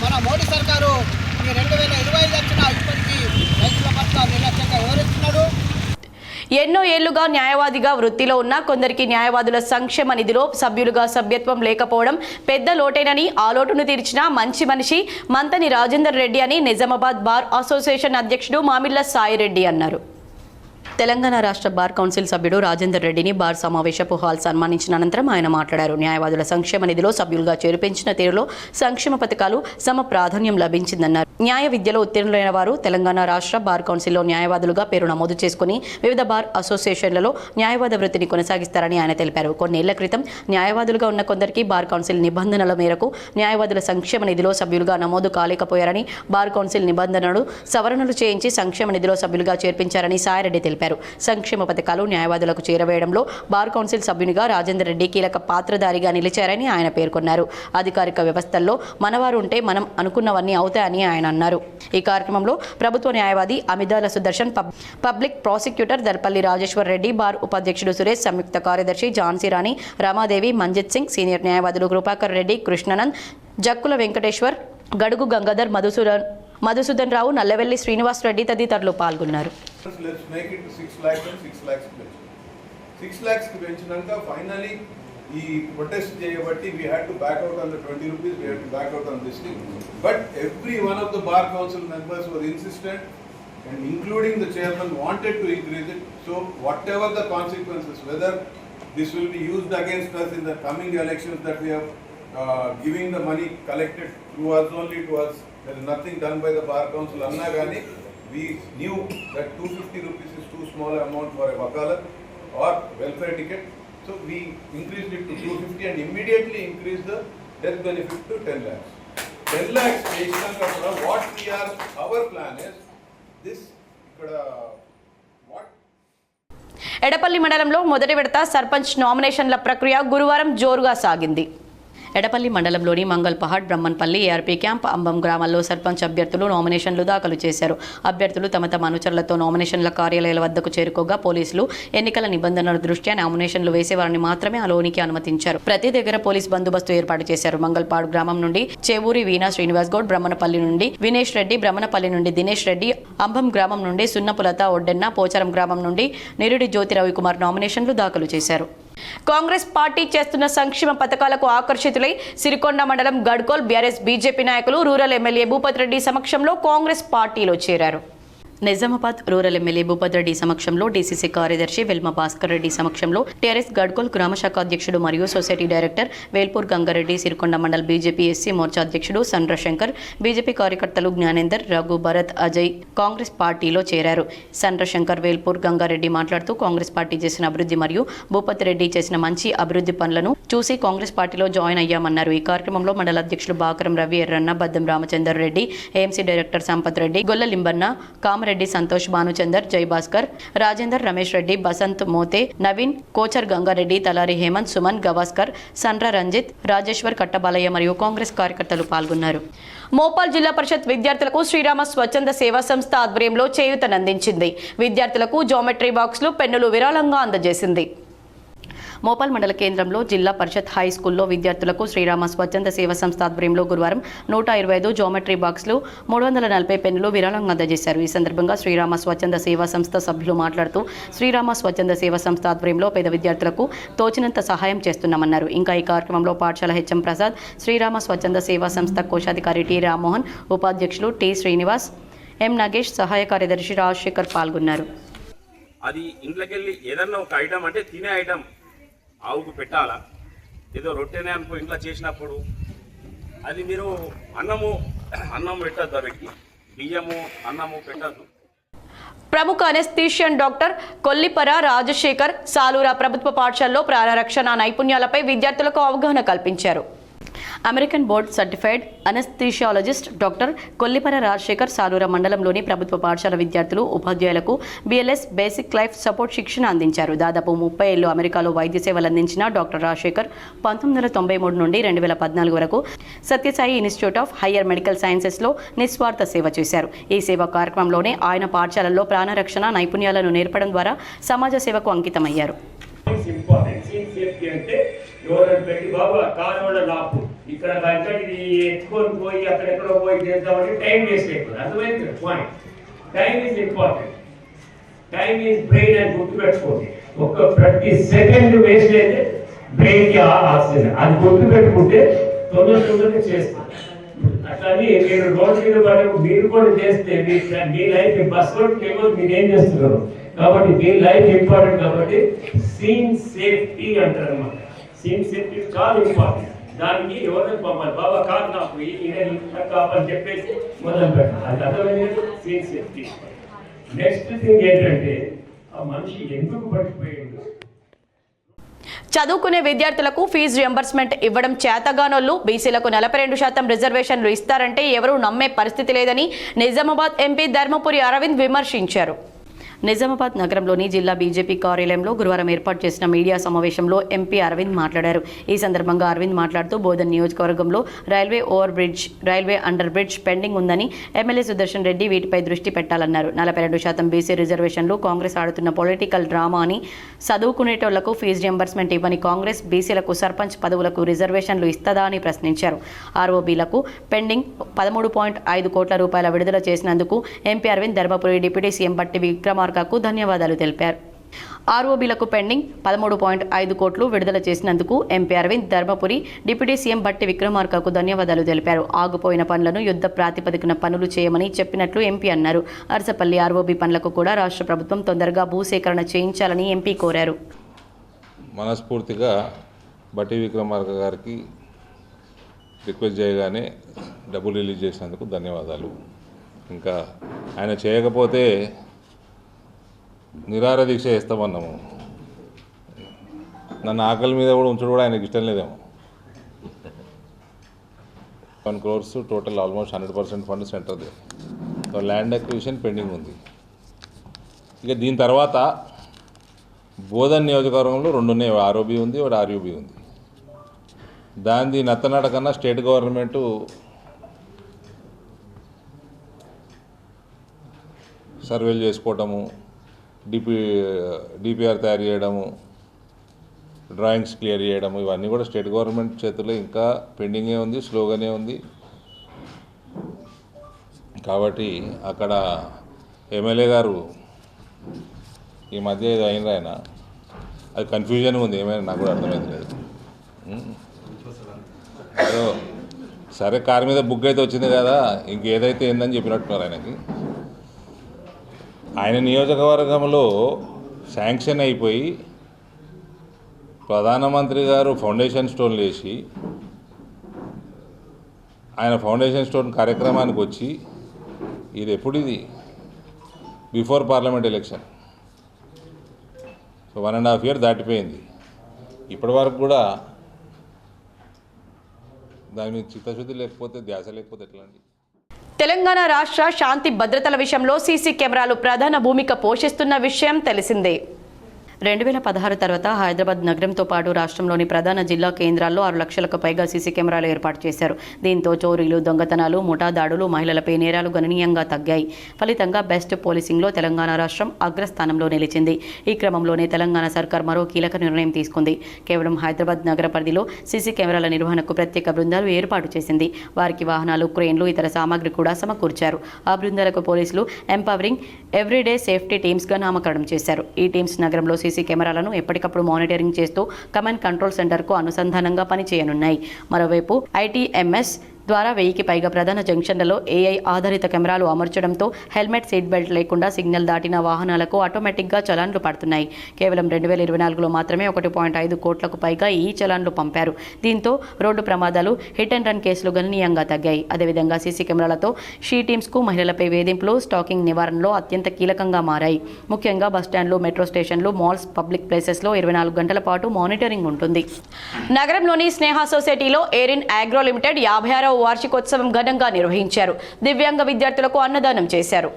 మన మోడీ సర్కారు ఈ 2025 వచ్చిన ఇప్పటికీ రైతుల పట్ల నిర్లక్ష్యంగా వివరిస్తున్నాడు. ఎన్నో ఏళ్లుగా న్యాయవాదిగా వృత్తిలో ఉన్న కొందరికి న్యాయవాదుల సంక్షేమ నిధిలో సభ్యులుగా సభ్యత్వం లేకపోవడం పెద్ద లోటేనని, ఆ లోటును తీర్చిన మంచి మనిషి మంతని రాజేందర్ రెడ్డి అని నిజామాబాద్ బార్ అసోసియేషన్ అధ్యక్షుడు మామిళ్ళ సాయిరెడ్డి అన్నారు. తెలంగాణ రాష్ట్ర బార్ కౌన్సిల్ సభ్యుడు రాజేందర్ రెడ్డిని బార్ సమావేశపు హాల్ సన్మానించిన అనంతరం ఆయన మాట్లాడారు. న్యాయవాదుల సంక్షేమ నిధిలో సభ్యులుగా చేర్పించిన తీరులో సంక్షేమ పథకాలు సమ ప్రాధాన్యం లభించిందన్నారు. న్యాయ విద్యలో ఉత్తీర్ణులైన వారు తెలంగాణ రాష్ట్ర బార్ కౌన్సిల్లో న్యాయవాదులుగా పేరు నమోదు చేసుకుని వివిధ బార్ అసోసియేషన్లలో న్యాయవాద వృత్తిని కొనసాగిస్తారని ఆయన తెలిపారు. కొన్నేళ్ల క్రితం న్యాయవాదులుగా ఉన్న కొందరికి బార్ కౌన్సిల్ నిబంధనల మేరకు న్యాయవాదుల సంక్షేమ నిధిలో సభ్యులుగా నమోదు కాలేకపోయారని, బార్ కౌన్సిల్ నిబంధనలు సవరణలు చేయించి సంక్షేమ నిధిలో సభ్యులుగా చేర్పించారని సాయిరెడ్డి తెలిపారు. సంక్షేమ పథకాలు న్యాయవాదులకు చేరవేయడంలో బార్ కౌన్సిల్ సభ్యునిగా రాజేందర్ రెడ్డి కీలక పాత్రధారిగా నిలిచారని ఆయన పేర్కొన్నారు. అధికారిక వ్యవస్థల్లో మనవారు ఉంటే మనం అనుకున్నవన్నీ అవుతాయని ఆయన అన్నారు. ఈ కార్యక్రమంలో ప్రభుత్వ న్యాయవాది Amidala Sudarshan, public prosecutor Darpalli Rajeshwar Reddy, bar ఉపాధ్యక్షుడు సురేష్, సంయుక్త కార్యదర్శి ఝాన్సీ రాణి, రామాదేవి, మంజిత్ సింగ్, సీనియర్ న్యాయవాదులు కృపాకర్ రెడ్డి, కృష్ణానంద్, జక్కుల వెంకటేశ్వర్, గడుగు గంగాధర్, మధుసూదన్ రావు, నల్లవెల్లి శ్రీనివాస్ రెడ్డి తదితరులు పాల్గొన్నారు. Let's make it to 6 lakhs and 6 lakhs pledge. 6 lakhs కి పెంచినాక ఫైనలీ ఈ ప్రొటెస్ట్ చేయబట్టి we had to back out on the 20 rupees, we had to back out on this thing. But every one of the bar council members were insistent and including the chairman wanted to increase it. So whatever the consequences, whether this will be used against us in the coming elections that we have giving the money collected through us only to us, there is nothing done by the bar council anna gani. We knew that 250 rupees is too small amount for a wakalat or welfare ticket. So we increased it to 250 and immediately increased the death benefit to 10 lakhs. 10 lakhs what we are, our plan is this, what? Edapalli మండలంలో మొదటి విడత సర్పంచ్ నామినేషన్ల ప్రక్రియ గురువారం జోరుగా సాగింది. ఎడపల్లి మండలంలోని మంగల్పహాడ్, బ్రహ్మన్పల్లి, ARP camp, అంబం గ్రామాల్లో సర్పంచ్ అభ్యర్థులు నామినేషన్లు దాఖలు చేశారు. అభ్యర్థులు తమ తమ అనుచరులతో నామినేషన్ల కార్యాలయాల వద్దకు చేరుకోగా పోలీసులు ఎన్నికల నిబంధనల దృష్ట్యా నామినేషన్లు వేసేవారిని మాత్రమే ఆ లోనికి అనుమతించారు. ప్రతి దగ్గర పోలీస్ బందోబస్తు ఏర్పాటు చేశారు. మంగల్పాడు గ్రామం నుండి చేవూరి వీణా శ్రీనివాస్ గౌడ్, బ్రహ్మణపల్లి నుండి వినేష్ రెడ్డి, బ్రహ్మణపల్లి నుండి దినేష్ రెడ్డి, అంబం గ్రామం నుండి సున్నపులత ఒడ్డెన్న, పోచారం గ్రామం నుండి నిరుడి జ్యోతి రవికుమార్ నామినేషన్లు దాఖలు చేశారు. కాంగ్రెస్ పార్టీ చేస్తున్న సంక్షేమ పథకాలకు ఆకర్షితులై సిరికొండ మండలం గడ్కోల్ బీఆర్ఎస్ బీజేపీ నాయకులు రూరల్ ఎమ్మెల్యే భూపతి రెడ్డి సమక్షంలో కాంగ్రెస్ పార్టీలో చేరారు. నిజామాబాద్ రూరల్ ఎమ్మెల్యే భూపత్ రెడ్డి సమక్షంలో డీసీసీ కార్యదర్శి వెల్మ భాస్కర్ రెడ్డి సమక్షంలో టీఆర్ఎస్ గడ్కోల్ గ్రామ శాఖ అధ్యక్షుడు మరియు society director Velpur Gangareddy Sirikonda mandal BJP SC Morcha అధ్యక్షుడు సండ్రశంకర్ బీజేపీ కార్యకర్తలు జ్ఞానేందర్ రఘు భరత్ అజయ్ కాంగ్రెస్ పార్టీలో చేరారు. సండ్రశంకర్ వేల్పూర్ గంగారెడ్డి మాట్లాడుతూ కాంగ్రెస్ పార్టీ చేసిన అభివృద్ధి మరియు భూపత్ రెడ్డి చేసిన మంచి అభివృద్ధి పనులను చూసి కాంగ్రెస్ పార్టీలో జాయిన్ అయ్యామన్నారు. ఈ కార్యక్రమంలో మండల అధ్యక్షులు బాకరం రవి ఎర్రన్న, బద్దం రామచందర్ రెడ్డి, ఏఎంసీ డైరెక్టర్ సంపత్ రెడ్డి, గొల్ల లింబన్న, రెడ్డి, సంతోష్, భానుచందర్, జై భాస్కర్, రాజేందర్, రమేష్ రెడ్డి, బసంత్ మోతే, నవీన్, కోచర్ గంగారెడ్డి, తలారి హేమంత్, సుమన్, గవాస్కర్, సండ్ర రంజిత్, రాజేశ్వర్, కట్టబాలయ్య మరియు కాంగ్రెస్ కార్యకర్తలు పాల్గొన్నారు. మోపాల్ జిల్లా పరిషత్ విద్యార్థులకు శ్రీరామ స్వచ్ఛంద సేవా సంస్థ ఆధ్వర్యంలో చేయూతనందించింది. విద్యార్థులకు జామెట్రీ బాక్సులు, పెన్నులు విరాళంగా అందజేసింది. మోపాల్ మండల కేంద్రంలో జిల్లా పరిషత్ హై స్కూల్లో విద్యార్థులకు శ్రీరామ స్వచ్ఛంద సేవా సంస్థ ఆధ్వర్యంలో గురువారం 125 జామెట్రీ బాక్సులు, 340 పెన్నులు విరాళంగా అందజేశారు. ఈ సందర్భంగా శ్రీరామ స్వచ్ఛంద సేవా సంస్థ సభ్యులు మాట్లాడుతూ శ్రీరామ స్వచ్ఛంద సేవా సంస్థ ఆధ్వర్యంలో పేద విద్యార్థులకు తోచినంత సహాయం చేస్తున్నామన్నారు. ఇంకా ఈ కార్యక్రమంలో పాఠశాల హెచ్ఎం ప్రసాద్, శ్రీరామ స్వచ్ఛంద సేవా సంస్థ కోశాధికారి టి రామ్మోహన్, ఉపాధ్యక్షులు టి శ్రీనివాస్, ఎం నాగేష్, సహాయ కార్యదర్శి రాజశేఖర్ పాల్గొన్నారు. అది ఇంట్లోకెళ్ళి ఏదన్నా ఒక ఐటమ్ అంటే తినే ఐటమ్ ఆవుకు పెట్టాలా, ఏదో రొట్టెనే అనుకో ఇంట్లో చేసినప్పుడు అది మీరు అన్నం పెట్టద్దు, వ్యక్తి బియ్యము అన్నము పెట్టద్దు. ప్రముఖ అనెస్థీషియన్ డాక్టర్ కొల్లిపర రాజశేఖర్ సాలూరా ప్రభుత్వ పాఠశాలలో ప్రాణరక్షణ నైపుణ్యాలపై విద్యార్థులకు అవగాహన కల్పించారు. American board certified anaesthesiologist doctor Kollipara Rajasekhar Salura మండలంలోని ప్రభుత్వ పాఠశాల విద్యార్థులు, ఉపాధ్యాయులకు BLS బేసిక్ లైఫ్ సపోర్ట్ శిక్షణ అందించారు. దాదాపు 30 ఏళ్లు అమెరికాలో వైద్య సేవలు అందించిన డాక్టర్ రాజశేఖర్ 1993 నుండి 2014 వరకు Sathya Sai institute of higher medical సైన్సెస్లో నిస్వార్థ సేవ చేశారు. ఈ సేవా కార్యక్రమంలోనే ఆయన పాఠశాలల్లో ప్రాణరక్షణ నైపుణ్యాలను నేర్పడం ద్వారా సమాజ సేవకు అంకితమయ్యారు. ఎవరైనా పెట్టి బాబు కానోళ్ళ లాపు ఇక్కడ ఇది ఎత్తుకొని పోయి అక్కడెక్కడో పోయి చేద్దామంటే టైం వేస్ట్ అయిపోతుంది. అర్థమైంది point. Time is important. Time is brain అని గుర్తుపెట్టుకోండి. ప్రతి సెకండ్ వేస్ట్ అయితే బ్రెయిన్కి ఆక్సిజన్ అది గుర్తుపెట్టుకుంటే తొందరగా చేస్తుంది. అట్లాని మీరు రోడ్డు మీద పడి మీరు కూడా చేస్తే మీ లైఫ్ బస్ రోడ్కి ఏమో మీరు ఏం చేస్తున్నారు కాబట్టి మీ లైఫ్ ఇంపార్టెంట్. కాబట్టి సీన్ సేఫ్టీ అంటారు అన్నమాట. సీన్ సేఫ్టీ చాలా ఇంపార్టెంట్. దానికి ఎవరైనా పంపాలి, బాబా కాదు నాకు కావాలని చెప్పేసి మొదలు పెట్టాలి. అది అర్థమైంది సీన్ సేఫ్టీ. నెక్స్ట్ థింగ్ ఏంటంటే ఆ మనిషి ఎందుకు పడిపోయిండు. చదువుకునే విద్యార్థులకు ఫీజు రియంబర్స్మెంట్ ఇవ్వడం చేతగానోళ్లు, బీసీలకు 42% రిజర్వేషన్లు ఇస్తారంటే ఎవరూ నమ్మే పరిస్థితి లేదని నిజామాబాద్ ఎంపీ ధర్మపురి అరవింద్ విమర్శించారు. నిజామాబాద్ నగరంలోని జిల్లా బీజేపీ కార్యాలయంలో గురువారం ఏర్పాటు చేసిన మీడియా సమావేశంలో ఎంపీ అరవింద్ మాట్లాడారు. ఈ సందర్భంగా అరవింద్ మాట్లాడుతూ బోధన్ నియోజకవర్గంలో రైల్వే అండర్ బ్రిడ్జ్ పెండింగ్ ఉందని, ఎమ్మెల్యే సుదర్శన్ రెడ్డి వీటిపై దృష్టి పెట్టాలన్నారు. 42% బీసీ రిజర్వేషన్లు కాంగ్రెస్ ఆడుతున్న పొలిటికల్ డ్రామా అని, చదువుకునేటోళ్లకు ఫీజు రియంబర్స్మెంట్ ఇవ్వని కాంగ్రెస్ బీసీలకు సర్పంచ్ పదవులకు రిజర్వేషన్లు ఇస్తదా అని ప్రశ్నించారు. ఆర్ఓబీలకు పెండింగ్ 13.5 కోట్ల రూపాయల విడుదల చేసినందుకు MP Arvind Dharmapuri deputy CM Bhatti విక్రమార్కకు ధన్యవాదాలు తెలిపారు. ఆర్ఓబీలకు పెండింగ్ 13.5 కోట్లు విడుదల చేసినందుకు MP Arvind Dharmapuri deputy CM Bhatti విక్రమార్కకు ధన్యవాదాలు తెలిపారు. ఆగిపోయిన పనులను యుద్ధ ప్రాతిపదికన పనులు చేయమని చెప్పినట్లు ఎంపీ అన్నారు. అరసపల్లి ఆర్ఓబీ పనులకు కూడా రాష్ట్ర ప్రభుత్వం తొందరగా భూసేకరణ చేయించాలని ఎంపీ కోరారు. మనస్ఫూర్తిగా బట్టి విక్రమార్క గారికి రిక్వెస్ట్ చేయగానే డబ్బులు రిలీజ్ చేసినందుకు ధన్యవాదాలు. ఇంకా ఆయన చేయకపోతే నిరాహార దీక్ష చేస్తామన్నాము. నన్ను ఆకలి మీద కూడా ఉంచడం కూడా ఆయనకి ఇష్టం లేదేమో. 1 crores టోటల్ ఆల్మోస్ట్ 100% ఫండ్ సెంటర్దే. సో ల్యాండ్ అక్విజిషన్ పెండింగ్ ఉంది. ఇక దీని తర్వాత బోధన్ నియోజకవర్గంలో 2 ఉన్నాయి. ఆర్ఓబీ ఉంది, ఒకటి ఆర్యూబీ ఉంది. దాని నత్తనాట కన్నా స్టేట్ గవర్నమెంటు సర్వేలు చేసుకోవటము, డిపిఆర్ తయారు చేయడము, డ్రాయింగ్స్ క్లియర్ చేయడము, ఇవన్నీ కూడా స్టేట్ గవర్నమెంట్ చేతుల్లో ఇంకా పెండింగే ఉంది, స్లోగానే ఉంది. కాబట్టి అక్కడ ఎమ్మెల్యే గారు ఈ మధ్య ఇది అయినరు, ఆయన అది కన్ఫ్యూజన్ ఉంది, ఏమైనా నాకు కూడా అర్థమైంది లేదు. ఏదో సరే కారు మీద బుక్ అయితే వచ్చింది కదా, ఇంకేదైతే ఏందని చెప్పినట్టున్నారు ఆయనకి. ఆయన నియోజకవర్గంలో శాంక్షన్ అయిపోయి ప్రధానమంత్రి గారు ఫౌండేషన్ స్టోన్లు వేసి ఆయన ఫౌండేషన్ స్టోన్ కార్యక్రమానికి వచ్చి ఇది ఎప్పుడు ఇది before parliament election. So 1.5 years దాటిపోయింది. ఇప్పటి వరకు కూడా దాని మీద చిత్తశుద్ధి లేకపోతే ధ్యాస లేకపోతే ఎట్లా అండి? తెలంగాణ రాష్ట్ర శాంతి భద్రతల విషయంలో సీసీ కెమెరాలు ప్రధాన భూమిక పోషిస్తున్న విషయం తెలిసిందే. 2016 తర్వాత హైదరాబాద్ నగరంతో పాటు రాష్ట్రంలోని ప్రధాన జిల్లా కేంద్రాల్లో 6 లక్షలకు పైగా సీసీ కెమెరాలు ఏర్పాటు చేశారు. దీంతో చోరీలు, దొంగతనాలు, ముఠా దాడులు, మహిళలపై నేరాలు గణనీయంగా తగ్గాయి. ఫలితంగా బెస్ట్ పోలీసింగ్లో తెలంగాణ రాష్ట్రం అగ్రస్థానంలో నిలిచింది. ఈ క్రమంలోనే తెలంగాణ సర్కార్ మరో కీలక నిర్ణయం తీసుకుంది. కేవలం హైదరాబాద్ నగర పరిధిలో సీసీ కెమెరాల నిర్వహణకు ప్రత్యేక బృందాలు ఏర్పాటు చేసింది. వారికి వాహనాలు, క్రేన్లు, ఇతర సామాగ్రి కూడా సమకూర్చారు. ఆ బృందాలకు పోలీసులు ఎంపవరింగ్ ఎవ్రీడే సేఫ్టీ టీమ్స్గా నామకరణం చేశారు. ఈ టీమ్స్ నగరంలో సీసీ కెమెరాలను ఎప్పటికప్పుడు మానిటరింగ్ చేస్తూ కమాండ్ కంట్రోల్ సెంటర్కు అనుసంధానంగా పనిచేయనున్నాయి. మరోవైపు ఐటీఎంఎస్ ద్వారా 1000కి పైగా ప్రధాన జంక్షన్లలో ఏఐ ఆధారిత కెమెరాలు అమర్చడంతో హెల్మెట్, సీట్ బెల్ట్ లేకుండా సిగ్నల్ దాటిన వాహనాలకు ఆటోమేటిక్గా చలాన్లు పడుతున్నాయి. కేవలం 2024లో మాత్రమే 1.5 కోట్లకు పైగా ఈ చలాన్లు పంపారు. దీంతో రోడ్డు ప్రమాదాలు, హిట్ అండ్ రన్ కేసులు గణనీయంగా తగ్గాయి. అదేవిధంగా సీసీ కెమెరాలతో షీ టీమ్స్కు మహిళలపై వేధింపులు, స్టాకింగ్ నివారణలో అత్యంత కీలకంగా మారాయి. ముఖ్యంగా బస్టాండ్లు, మెట్రో స్టేషన్లు, మాల్స్, పబ్లిక్ ప్లేసెస్లో 24 గంటల పాటు మానిటరింగ్ ఉంటుంది. నగరంలోని స్నేహ సొసైటీలో ఏరిన్ అగ్రో లిమిటెడ్ 56వ వార్షికోత్సవం ఘనంగా నిర్వహించారు. దివ్యాంగ విద్యార్థులకు అన్నదానం చేశారు.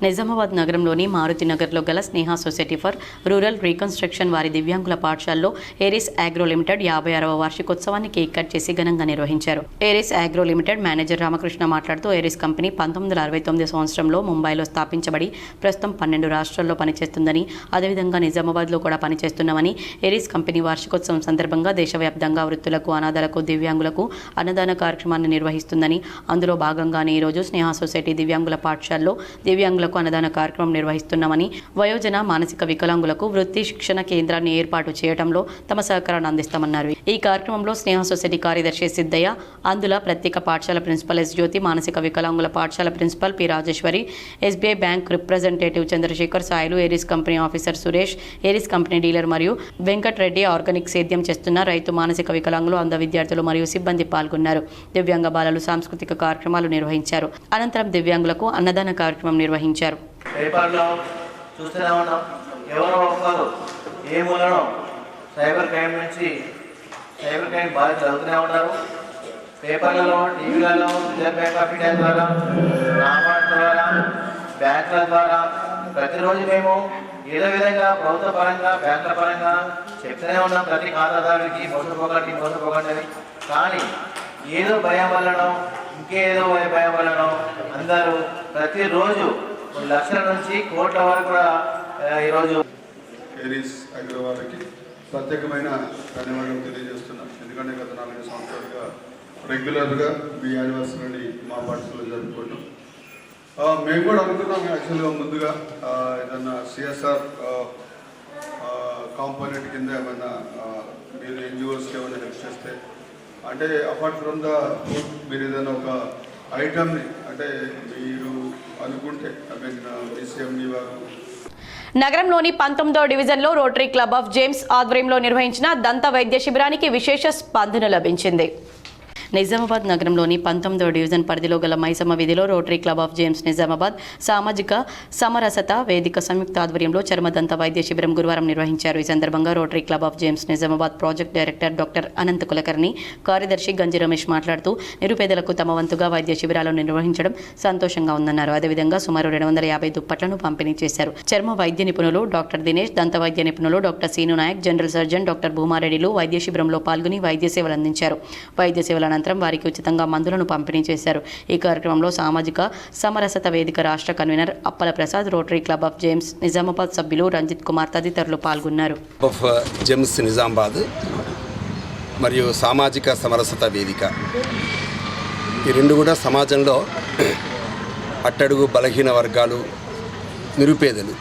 నిజామాబాద్ నగరంలోని మారుతి నగర్లో గల Sneha society for rural reconstruction వారి దివ్యాంగుల పాఠశాలలో ఏరిస్ అగ్రో లిమిటెడ్ 56వ వార్షికోత్సవాన్ని కేక్ కట్ చేసి ఘనంగా నిర్వహించారు. Aries agro limited manager Ramakrishna మాట్లాడుతూ, ఏరిస్ కంపెనీ 1969 సంవత్సరంలో ముంబైలో స్థాపించబడి ప్రస్తుతం 12 రాష్ట్రాల్లో పనిచేస్తుందని, అదేవిధంగా నిజామాబాద్లో కూడా పనిచేస్తున్నామని, ఏరిస్ కంపెనీ వార్షికోత్సవం సందర్భంగా దేశవ్యాప్తంగా వృద్ధులకు, అనాథలకు, దివ్యాంగులకు అన్నదాన కార్యక్రమాన్ని నిర్వహిస్తుందని, అందులో భాగంగానే ఈరోజు స్నేహ సొసైటీ దివ్యాంగుల పాఠశాలలో దివ్యాంగులకు అన్నదాన కార్యక్రమం నిర్వహిస్తున్నామని, వయోజన, మానసిక వికలాంగులకు వృత్తి శిక్షణ కేంద్రాన్ని ఏర్పాటు చేయడంలో తమ సహకారాన్ని అందిస్తామన్నారు. ఈ కార్యక్రమంలో స్నేహ సొసైటీ కార్యదర్శి సిద్ధయ్య, అందుల ప్రత్యేక పాఠశాల ప్రిన్సిపల్ ఎస్ జ్యోతి, మానసిక వికలాంగుల పాఠశాల principal P Rajeshwari, SBI bank representative Chandrashekar, Sailu, Aries company officer Suresh, Aries company dealer మరియు వెంకట్ రెడ్డి, ఆర్గానిక్ సేద్యం చేస్తున్న రైతు, మానసిక వికలాంగులు, అంధ విద్యార్థులు మరియు సిబ్బంది పాల్గొన్నారు. దివ్యాంగ బాలలు సాంస్కృతిక కార్యక్రమాలు నిర్వహించారు. అనంతరం దివ్యాంగులకు అన్నదాన కార్యక్రమం నిర్వహించారు. పేపర్లో చూస్తూనే ఉన్నాం, ఎవరో ఒకరు ఏ మూలలో సైబర్ క్రైమ్ నుంచి సైబర్ క్రైమ్ బాధితులు అవుతూనే ఉన్నారు. పేపర్లలో, టీవీలలో, రిజర్వ్ బ్యాంక్ ఆఫ్ ఇండియా ద్వారా, నాబార్డ్ ద్వారా, బ్యాంకుల ద్వారా ప్రతిరోజు మేము ఏదో విధంగా ప్రభుత్వ పరంగా, బ్యాంకుల పరంగా చెప్తూనే ఉన్నాం ప్రతి ఖాతాదారుడికి మోసపోకండి అని. కానీ ఏదో భయం వల్లనో, ఇంకేదో భయం వల్లనో అందరూ ప్రతిరోజు లక్షల నుంచి కోట్ల వరకు కూడా ఈరోజు ఏరిస్ అగ్రో వారికి ప్రత్యేకమైన ధన్యవాదాలు తెలియజేస్తున్నాం. ఎందుకంటే గత 4 సంవత్సరాలుగా రెగ్యులర్గా మీ యానివర్సరీని మా పాఠశాలలో జరుపుకుంటాం. మేము కూడా అనుకున్నాం యాక్చువల్గా ముందుగా ఏదన్నా సిఎస్ఆర్ కాంపోనెంట్ కింద ఏమైనా మీరు ఎన్జిఓస్కి ఏమైనా హెల్ప్ చేస్తే, అంటే అపార్ట్ ఫ్రమ్ ద ఫుడ్ మీరు ఏదైనా ఒక ఐటమ్ని అంటే మీరు అనుకుంటే BCMD వారు. నగరంలోని 19వ డివిజన్లో రోటరీ క్లబ్ ఆఫ్ జేమ్స్ ఆధ్వర్యంలో నిర్వహించిన దంత వైద్య శిబిరానికి విశేష స్పందన లభించింది. నిజామాబాద్ నగరంలోని 19వ డివిజన్ పరిధిలో గల మైసమ్మ వీధిలో rotary club of James Nizamabad సామాజిక సమరసత వేదిక సంయుక్త ఆధ్వర్యంలో చర్మదంత వైద్య శిబిరం గురువారం నిర్వహించారు. ఈ సందర్భంగా rotary club of James Nizamabad project director doctor Anant Kulkarni, కార్యదర్శి గంజి రమేష్ మాట్లాడుతూ, నిరుపేదలకు తమ వంతుగా వైద్య శిబిరాలను నిర్వహించడం సంతోషంగా ఉందన్నారు. అదేవిధంగా సుమారు 250 దుప్పట్లను పంపిణీ చేశారు. చర్మ వైద్య నిపుణులు డాక్టర్ దినేష్, దంత వైద్య నిపుణులు doctor Seenu Nayak, general surgeon doctor భూమారెడ్డిలు వైద్య శిబిరంలో పాల్గొని వైద్య సేవలు అందించారు. వైద్య సేవల అనంతరం వారికి ఉచితంగా మందులను పంపిణీ చేశారు. ఈ కార్యక్రమంలో సామాజిక సమరసత వేదిక రాష్ట్ర convener Appala Prasad, rotary club of James Nizamabad సభ్యులు రంజిత్ కుమార్ తదితరులు పాల్గొన్నారు. జేమ్స్ నిజామాబాద్ మరియు సామాజిక సమరసత వేదిక ఈ రెండు కూడా సమాజంలో అట్టడుగు బలహీన వర్గాలు, నిరుపేదలు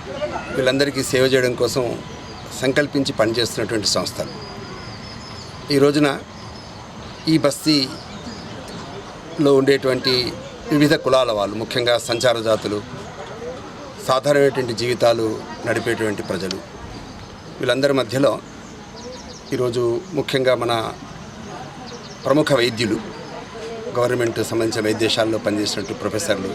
వీళ్ళందరికీ సేవ చేయడం కోసం సంకల్పించి పనిచేస్తున్నటువంటి సంస్థలు. ఈ రోజున ఈ బస్తీలో ఉండేటువంటి వివిధ కులాల వాళ్ళు, ముఖ్యంగా సంచార జాతులు, సాధారణమైనటువంటి జీవితాలు నడిపేటువంటి ప్రజలు. వీళ్ళందరి మధ్యలో ఈరోజు ముఖ్యంగా మన ప్రముఖ వైద్యులు, గవర్నమెంట్ సంబంధించిన వైద్యశాలలో పనిచేసినట్టు ప్రొఫెసర్లు.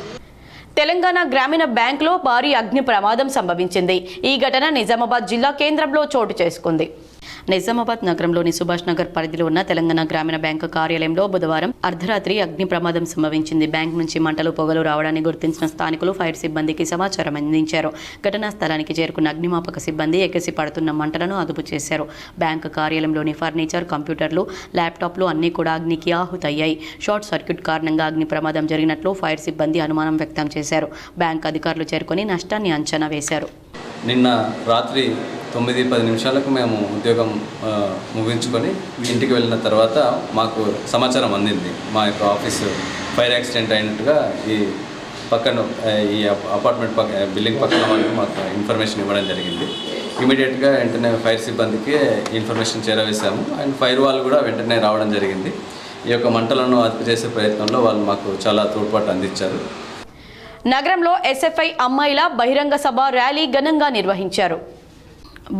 తెలంగాణ గ్రామీణ బ్యాంకులో భారీ అగ్ని ప్రమాదం సంభవించింది. ఈ ఘటన నిజామాబాద్ జిల్లా కేంద్రంలో చోటు చేసుకుంది. నిజామాబాద్ నగరంలోని సుభాష్ నగర్ పరిధిలో ఉన్న తెలంగాణ గ్రామీణ బ్యాంకు కార్యాలయంలో బుధవారం అర్ధరాత్రి అగ్ని ప్రమాదం సంభవించింది. బ్యాంక్ నుంచి మంటలు పొగలు రావడాన్ని గుర్తించిన స్థానికులు ఫైర్ సిబ్బందికి సమాచారం అందించారు. ఘటనా స్థలానికి చేరుకున్న అగ్నిమాపక సిబ్బంది ఎగసి పడుతున్న మంటలను అదుపు చేశారు. బ్యాంకు కార్యాలయంలోని ఫర్నిచర్, కంప్యూటర్లు, ల్యాప్టాప్లు అన్నీ కూడా అగ్నికి ఆహుతయ్యాయి. షార్ట్ సర్క్యూట్ కారణంగా అగ్ని ప్రమాదం జరిగినట్లు ఫైర్ సిబ్బంది అనుమానం వ్యక్తం చేశారు. బ్యాంక్ అధికారులు చేరుకుని నష్టాన్ని అంచనా వేశారు. నిన్న రాత్రి 9-10 మేము ఉద్యోగం ముగించుకొని ఇంటికి వెళ్ళిన తర్వాత మాకు సమాచారం అందింది. మా యొక్క ఆఫీసు ఫైర్ యాక్సిడెంట్ అయినట్టుగా ఈ పక్కన ఈ అపార్ట్మెంట్ బిల్డింగ్ పక్కన వాళ్ళకి మాకు ఇన్ఫర్మేషన్ ఇవ్వడం జరిగింది. ఇమీడియట్గా వెంటనే ఫైర్ సిబ్బందికి ఇన్ఫర్మేషన్ చేరవేశాము. అండ్ ఫైర్ వాళ్ళు కూడా వెంటనే రావడం జరిగింది. ఈ యొక్క మంటలను అదుపు చేసే ప్రయత్నంలో వాళ్ళు మాకు చాలా తోడ్పాటు అందించారు. నగరంలో ఎస్ఎఫ్ఐ అమ్మాయిల బహిరంగ సభ ర్యాలీ ఘనంగా నిర్వహించారు.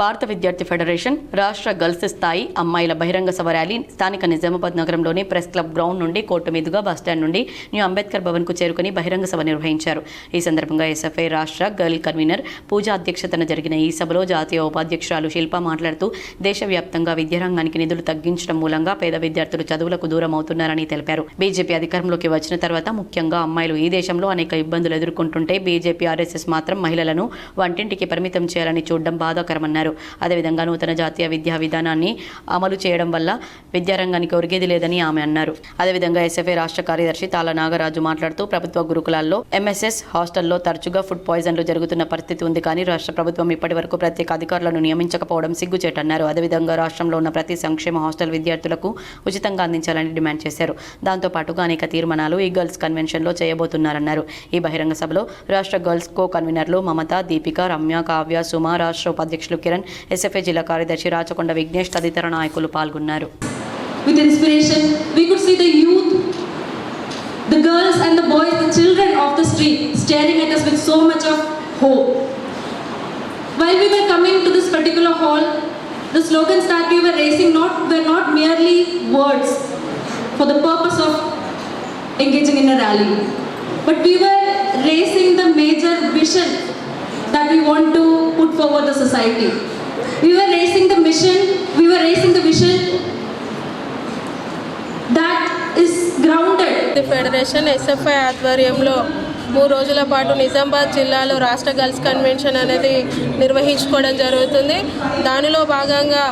భారత విద్యార్థి ఫెడరేషన్ రాష్ట్ర గర్ల్స్ స్థాయి అమ్మాయిల బహిరంగ సభ ర్యాలీ స్థానిక నిజామాబాద్ నగరంలోని ప్రెస్ క్లబ్ గ్రౌండ్ నుండి కోర్టు మీదుగా బస్టాండ్ నుండి న్యూ అంబేద్కర్ భవన్కు చేరుకుని బహిరంగ సభ నిర్వహించారు. ఈ సందర్భంగా ఎస్ఎఫ్ఐ రాష్ట్ర గర్ల్ కన్వీనర్ పూజ అధ్యక్షతన జరిగిన ఈ సభలో జాతీయ ఉపాధ్యక్షురాలు శిల్ప మాట్లాడుతూ దేశవ్యాప్తంగా విద్యారంగానికి నిధులు తగ్గించడం మూలంగా పేద విద్యార్థులు చదువులకు దూరం అవుతున్నారని తెలిపారు. బీజేపీ అధికారంలోకి వచ్చిన తర్వాత ముఖ్యంగా అమ్మాయిలు ఈ దేశంలో అనేక ఇబ్బందులు ఎదుర్కొంటుంటే బీజేపీ ఆర్ఎస్ఎస్ మాత్రం మహిళలను వంటింటికి పరిమితం చేయాలని చూడడం బాధాకరమన్నారు. అదేవిధంగా నూతన జాతీయ విద్యా విధానాన్ని అమలు చేయడం వల్ల విద్యారంగానికి ఒరిగేది లేదని ఆమె అన్నారు. అదేవిధంగా ఎస్ఎఫ్ఐ రాష్ట్ర కార్యదర్శి తాళ నాగరాజు మాట్లాడుతూ ప్రభుత్వ గురుకులాల్లో ఎంఎస్ఎస్ హాస్టల్లో తరచుగా ఫుడ్ పాయిజన్లు జరుగుతున్న పరిస్థితి ఉంది, కానీ రాష్ట్ర ప్రభుత్వం ఇప్పటి వరకు ప్రత్యేక అధికారులను నియమించకపోవడం సిగ్గుచేటన్నారు. అదేవిధంగా రాష్ట్రంలో ఉన్న ప్రతి సంక్షేమ హాస్టల్ విద్యార్థులకు ఉచితంగా అందించాలని డిమాండ్ చేశారు. దాంతో పాటుగా అనేక తీర్మానాలు ఈ గర్ల్స్ కన్వెన్షన్లో చేయబోతున్నారన్నారు. ఈ బహిరంగ సభలో రాష్ట్ర గర్ల్స్ కో కన్వీనర్లు మమత, దీపిక, రమ్య, కావ్య, సుమ, రాష్ట్ర ఉపాధ్యక్షులు కిరణ్, ఎస్ఎఫ్ఐ జిల్లా కార్యదర్శి రాచకొండ విఘ్నేష్ తదితర నాయకులు పాల్గొన్నారు. With inspiration, we could see the youth, the girls and the boys, the children of the street staring at us with so much of hope. While we were coming to this particular hall, the slogans that we were raising were not merely words for the purpose of engaging in a rally, but we were raising the major vision that we want to put forward the society. We were raising the mission, we were raising the vision that is grounded. The Federation SFI ఆధ్వర్యంలో 3 రోజుల పాటు నిజామాబాద్ జిల్లాలో రాష్ట్ర girls convention అనేది నిర్వహించుకోవడం జరుగుతుంది. దానిలో భాగంగా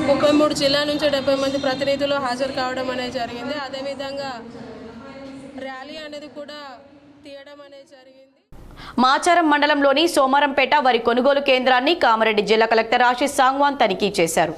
33 జిల్లాల నుంచి 70 మంది ప్రతినిధులు హాజరు కావడం అనేది జరిగింది. అదేవిధంగా ర్యాలీ అనేది కూడా తీయడం అనేది జరిగింది. మాచారం మండలంలోని సోమారంపేట వరి కొనుగోలు కేంద్రాన్ని కామారెడ్డి జిల్లా కలెక్టర్ ఆశీష్ సాంగ్వాన్ తనిఖీ చేశారు.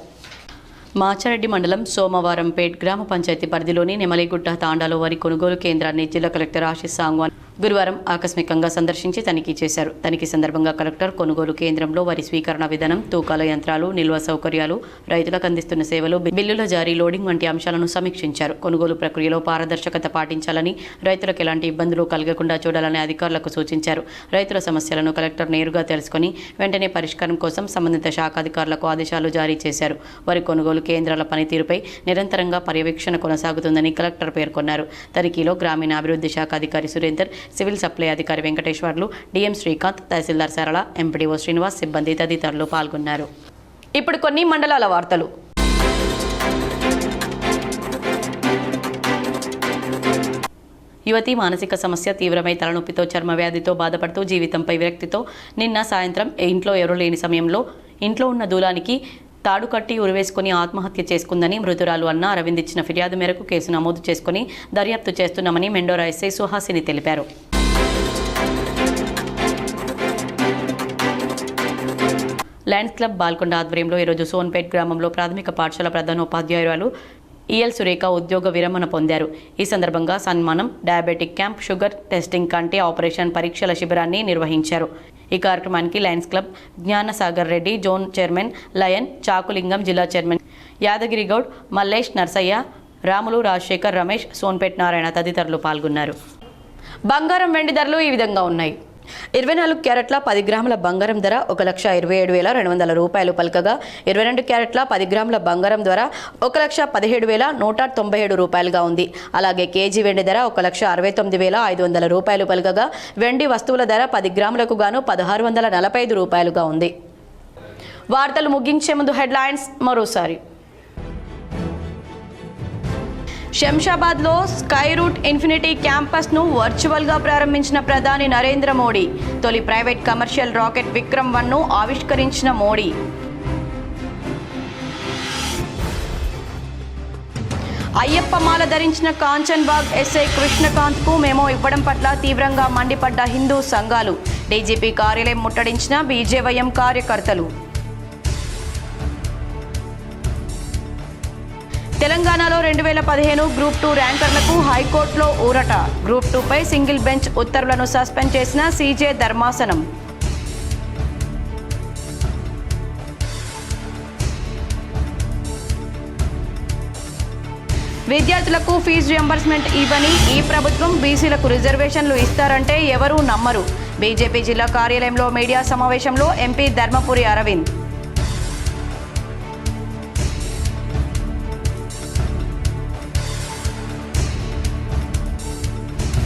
మాచారెడ్డి మండలం సోమవారంపేట్ గ్రామ పంచాయతీ పరిధిలోని నెమలిగుట్ట తాండాలో వరి కొనుగోలు కేంద్రాన్ని జిల్లా కలెక్టర్ ఆశీష్ సాంగ్వాన్ గురువారం ఆకస్మికంగా సందర్శించి తనిఖీ చేశారు. తనిఖీ సందర్భంగా కలెక్టర్ కొనుగోలు కేంద్రంలో వరి స్వీకరణ విధానం, తూకాల యంత్రాలు, నిల్వ సౌకర్యాలు, రైతులకు అందిస్తున్న సేవలు, బిల్లుల జారీ, లోడింగ్ వంటి అంశాలను సమీక్షించారు. కొనుగోలు ప్రక్రియలో పారదర్శకత పాటించాలని, రైతులకు ఎలాంటి ఇబ్బందులు కలగకుండా చూడాలని అధికారులకు సూచించారు. రైతుల సమస్యలను కలెక్టర్ నేరుగా తెలుసుకుని వెంటనే పరిష్కారం కోసం సంబంధిత శాఖ అధికారులకు ఆదేశాలు జారీ చేశారు. వరి కొనుగోలు కేంద్రాల పనితీరుపై నిరంతరంగా పర్యవేక్షణ కొనసాగుతుందని కలెక్టర్ పేర్కొన్నారు. తనిఖీలో గ్రామీణాభివృద్ధి శాఖ అధికారి సురేందర్, సివిల్ సప్లై అధికారి వెంకటేశ్వర్లు, డిఎం శ్రీకాంత్, తహసీల్దార్ సరళ, ఎంపీడీఓ శ్రీనివాస్, సిబ్బంది తదితరులు పాల్గొన్నారు. ఇప్పుడు కొన్ని మండలాల వార్తలు. యువతి మానసిక సమస్య తీవ్రమై తలనొప్పితో, చర్మ వ్యాధితో బాధపడుతూ జీవితంపై విరక్తితో నిన్న సాయంత్రం ఇంట్లో ఎవరూ లేని సమయంలో ఇంట్లో ఉన్న దూలానికి తాడు కట్టి ఉరివేసుకుని ఆత్మహత్య చేసుకుందని మృతురాలు అన్న అరవింద్ ఇచ్చిన ఫిర్యాదు మేరకు కేసు నమోదు చేసుకుని దర్యాప్తు చేస్తున్నామని మెండోరా ఎస్ఐ సుహాసిని తెలిపారు. లయన్స్ క్లబ్ బాల్కొండ ఆధ్వర్యంలో ఈరోజు సోన్పేట్ గ్రామంలో ప్రాథమిక పాఠశాల ప్రధానోపాధ్యాయురాలు ఈఎల్ సురేఖ ఉద్యోగ విరమణ పొందారు. ఈ సందర్భంగా సన్మానం, డయాబెటిక్ క్యాంప్, షుగర్ టెస్టింగ్ కంటి ఆపరేషన్ పరీక్షల శిబిరాన్ని నిర్వహించారు. ఈ కార్యక్రమానికి lions club Gnanasagar Reddy, zone chairman lion Chakulingam, జిల్లా చైర్మన్ యాదగిరి గౌడ్, మల్లేష్, నర్సయ్య, రాములు, రాజశేఖర్, రమేష్, సోన్పేట్ నారాయణ తదితరులు పాల్గొన్నారు. బంగారం, వెండి ధరలు ఈ విధంగా ఉన్నాయి. 24 క్యారెట్ల 10 గ్రాముల బంగారం ధర 1,27,200 రూపాయలు పలకగా 22 క్యారెట్ల 10 గ్రాముల బంగారం ధర 1,17,197 రూపాయలుగా ఉంది. అలాగే కేజీ వెండి ధర 1,69,500 రూపాయలు పలకగా వెండి వస్తువుల ధర 10 గ్రాములకు గాను 1,645 రూపాయలుగా ఉంది. వార్తలు ముగించే ముందు హెడ్లైన్స్ మరోసారి. శంషాబాద్లో స్కై రూట్ ఇన్ఫినిటీ క్యాంపస్ను వర్చువల్గా ప్రారంభించిన ప్రధాని నరేంద్ర మోడీ. తొలి ప్రైవేట్ కమర్షియల్ రాకెట్ విక్రమ్ 1ను ఆవిష్కరించిన మోడీ. అయ్యప్ప మాల ధరించిన కాంచన్బాగ్ ఎస్ఐ కృష్ణకాంత్కు మెమో ఇవ్వడం పట్ల తీవ్రంగా మండిపడ్డ హిందూ సంఘాలు. డీజీపీ కార్యాలయం ముట్టడించిన బీజేవైఎం కార్యకర్తలు. తెలంగాణలో 2015 గ్రూప్ 2 ర్యాంకర్లకు హైకోర్టులో ఊరట. గ్రూప్ 2పై సింగిల్ బెంచ్ ఉత్తర్వులను సస్పెండ్ చేసిన సీజే ధర్మాసనం. విద్యార్థులకు ఫీజు రియంబర్స్మెంట్ ఇవ్వని ఈ ప్రభుత్వం బీసీలకు రిజర్వేషన్లు ఇస్తారంటే ఎవరూ నమ్మరు. బీజేపీ జిల్లా కార్యాలయంలో మీడియా సమావేశంలో MP Dharmapuri Arvind.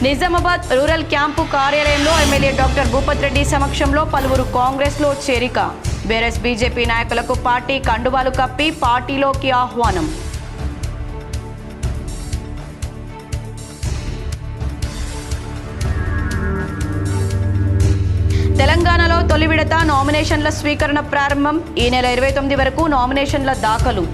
Nizamabad rural camp కార్యాలయంలో ఎమ్మెల్యే డాక్టర్ భూపత్ రెడ్డి సమక్షంలో పలువురు కాంగ్రెస్లో చేరిక. బీఆర్ఎస్ బీజేపీ నాయకులకు పార్టీ కండువాలు కప్పి పార్టీలోకి ఆహ్వానం. తెలంగాణలో తొలి విడత నామినేషన్ల స్వీకరణ ప్రారంభం. ఈ నెల 29 వరకు నామినేషన్ల దాఖలు.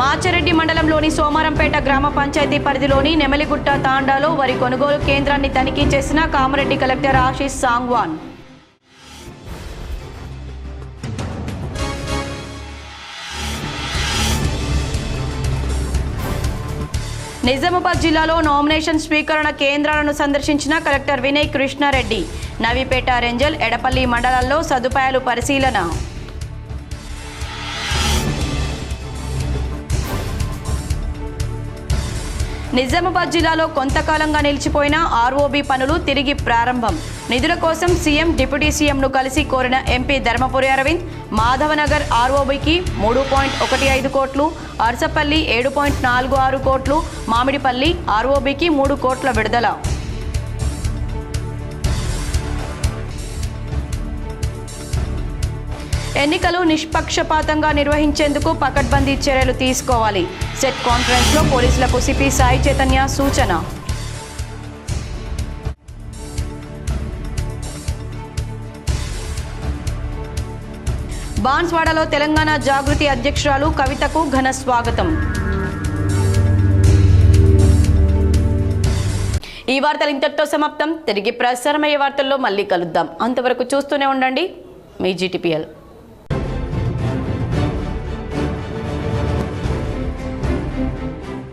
మాచరెడ్డి మండలంలోని సోమారంపేట గ్రామ పంచాయతీ పరిధిలోని నెమలిగుట్ట తాండాలో వరి కొనుగోలు కేంద్రాన్ని తనిఖీ చేసిన కామారెడ్డి కలెక్టర్ ఆశీష్ సాంగ్వాన్. నిజామాబాద్ జిల్లాలో నామినేషన్ స్వీకరణ కేంద్రాలను సందర్శించిన కలెక్టర్ వినయ్ కృష్ణారెడ్డి. నవీపేట, రెంజల్, ఎడపల్లి మండలాల్లో సదుపాయాలు పరిశీలన. నిజామాబాద్ జిల్లాలో కొంతకాలంగా నిలిచిపోయిన ఆర్ఓబీ పనులు తిరిగి ప్రారంభం. నిధుల కోసం సీఎం, డిప్యూటీ సీఎంను కలిసి కోరిన ఎంపీ ధర్మపురి అరవింద్. మాధవనగర్ ఆర్ఓబీకి 3.15 కోట్లు, అర్సపల్లి 7.46 కోట్లు, మామిడిపల్లి ఆర్ఓబీకి 3 కోట్ల విడుదల. ఎన్నికలు నిష్పక్షపాతంగా నిర్వహించేందుకు పకడ్బందీ చర్యలు తీసుకోవాలి. సెట్ కాన్ఫరెన్స్లో పోలీసులకు సిపి సాయి చైతన్య సూచన. బాన్స్వాడలో తెలంగాణ జాగృతి అధ్యక్షురాలు కవితకు ఘన స్వాగతం. ఈ వార్తలు ఇంతటితో సమాప్తం. తిరిగి ప్రసారమయ్యే వార్తల్లో మళ్ళీ కలుద్దాం. అంతవరకు చూస్తూనే ఉండండి మీ జీటీపీఎల్.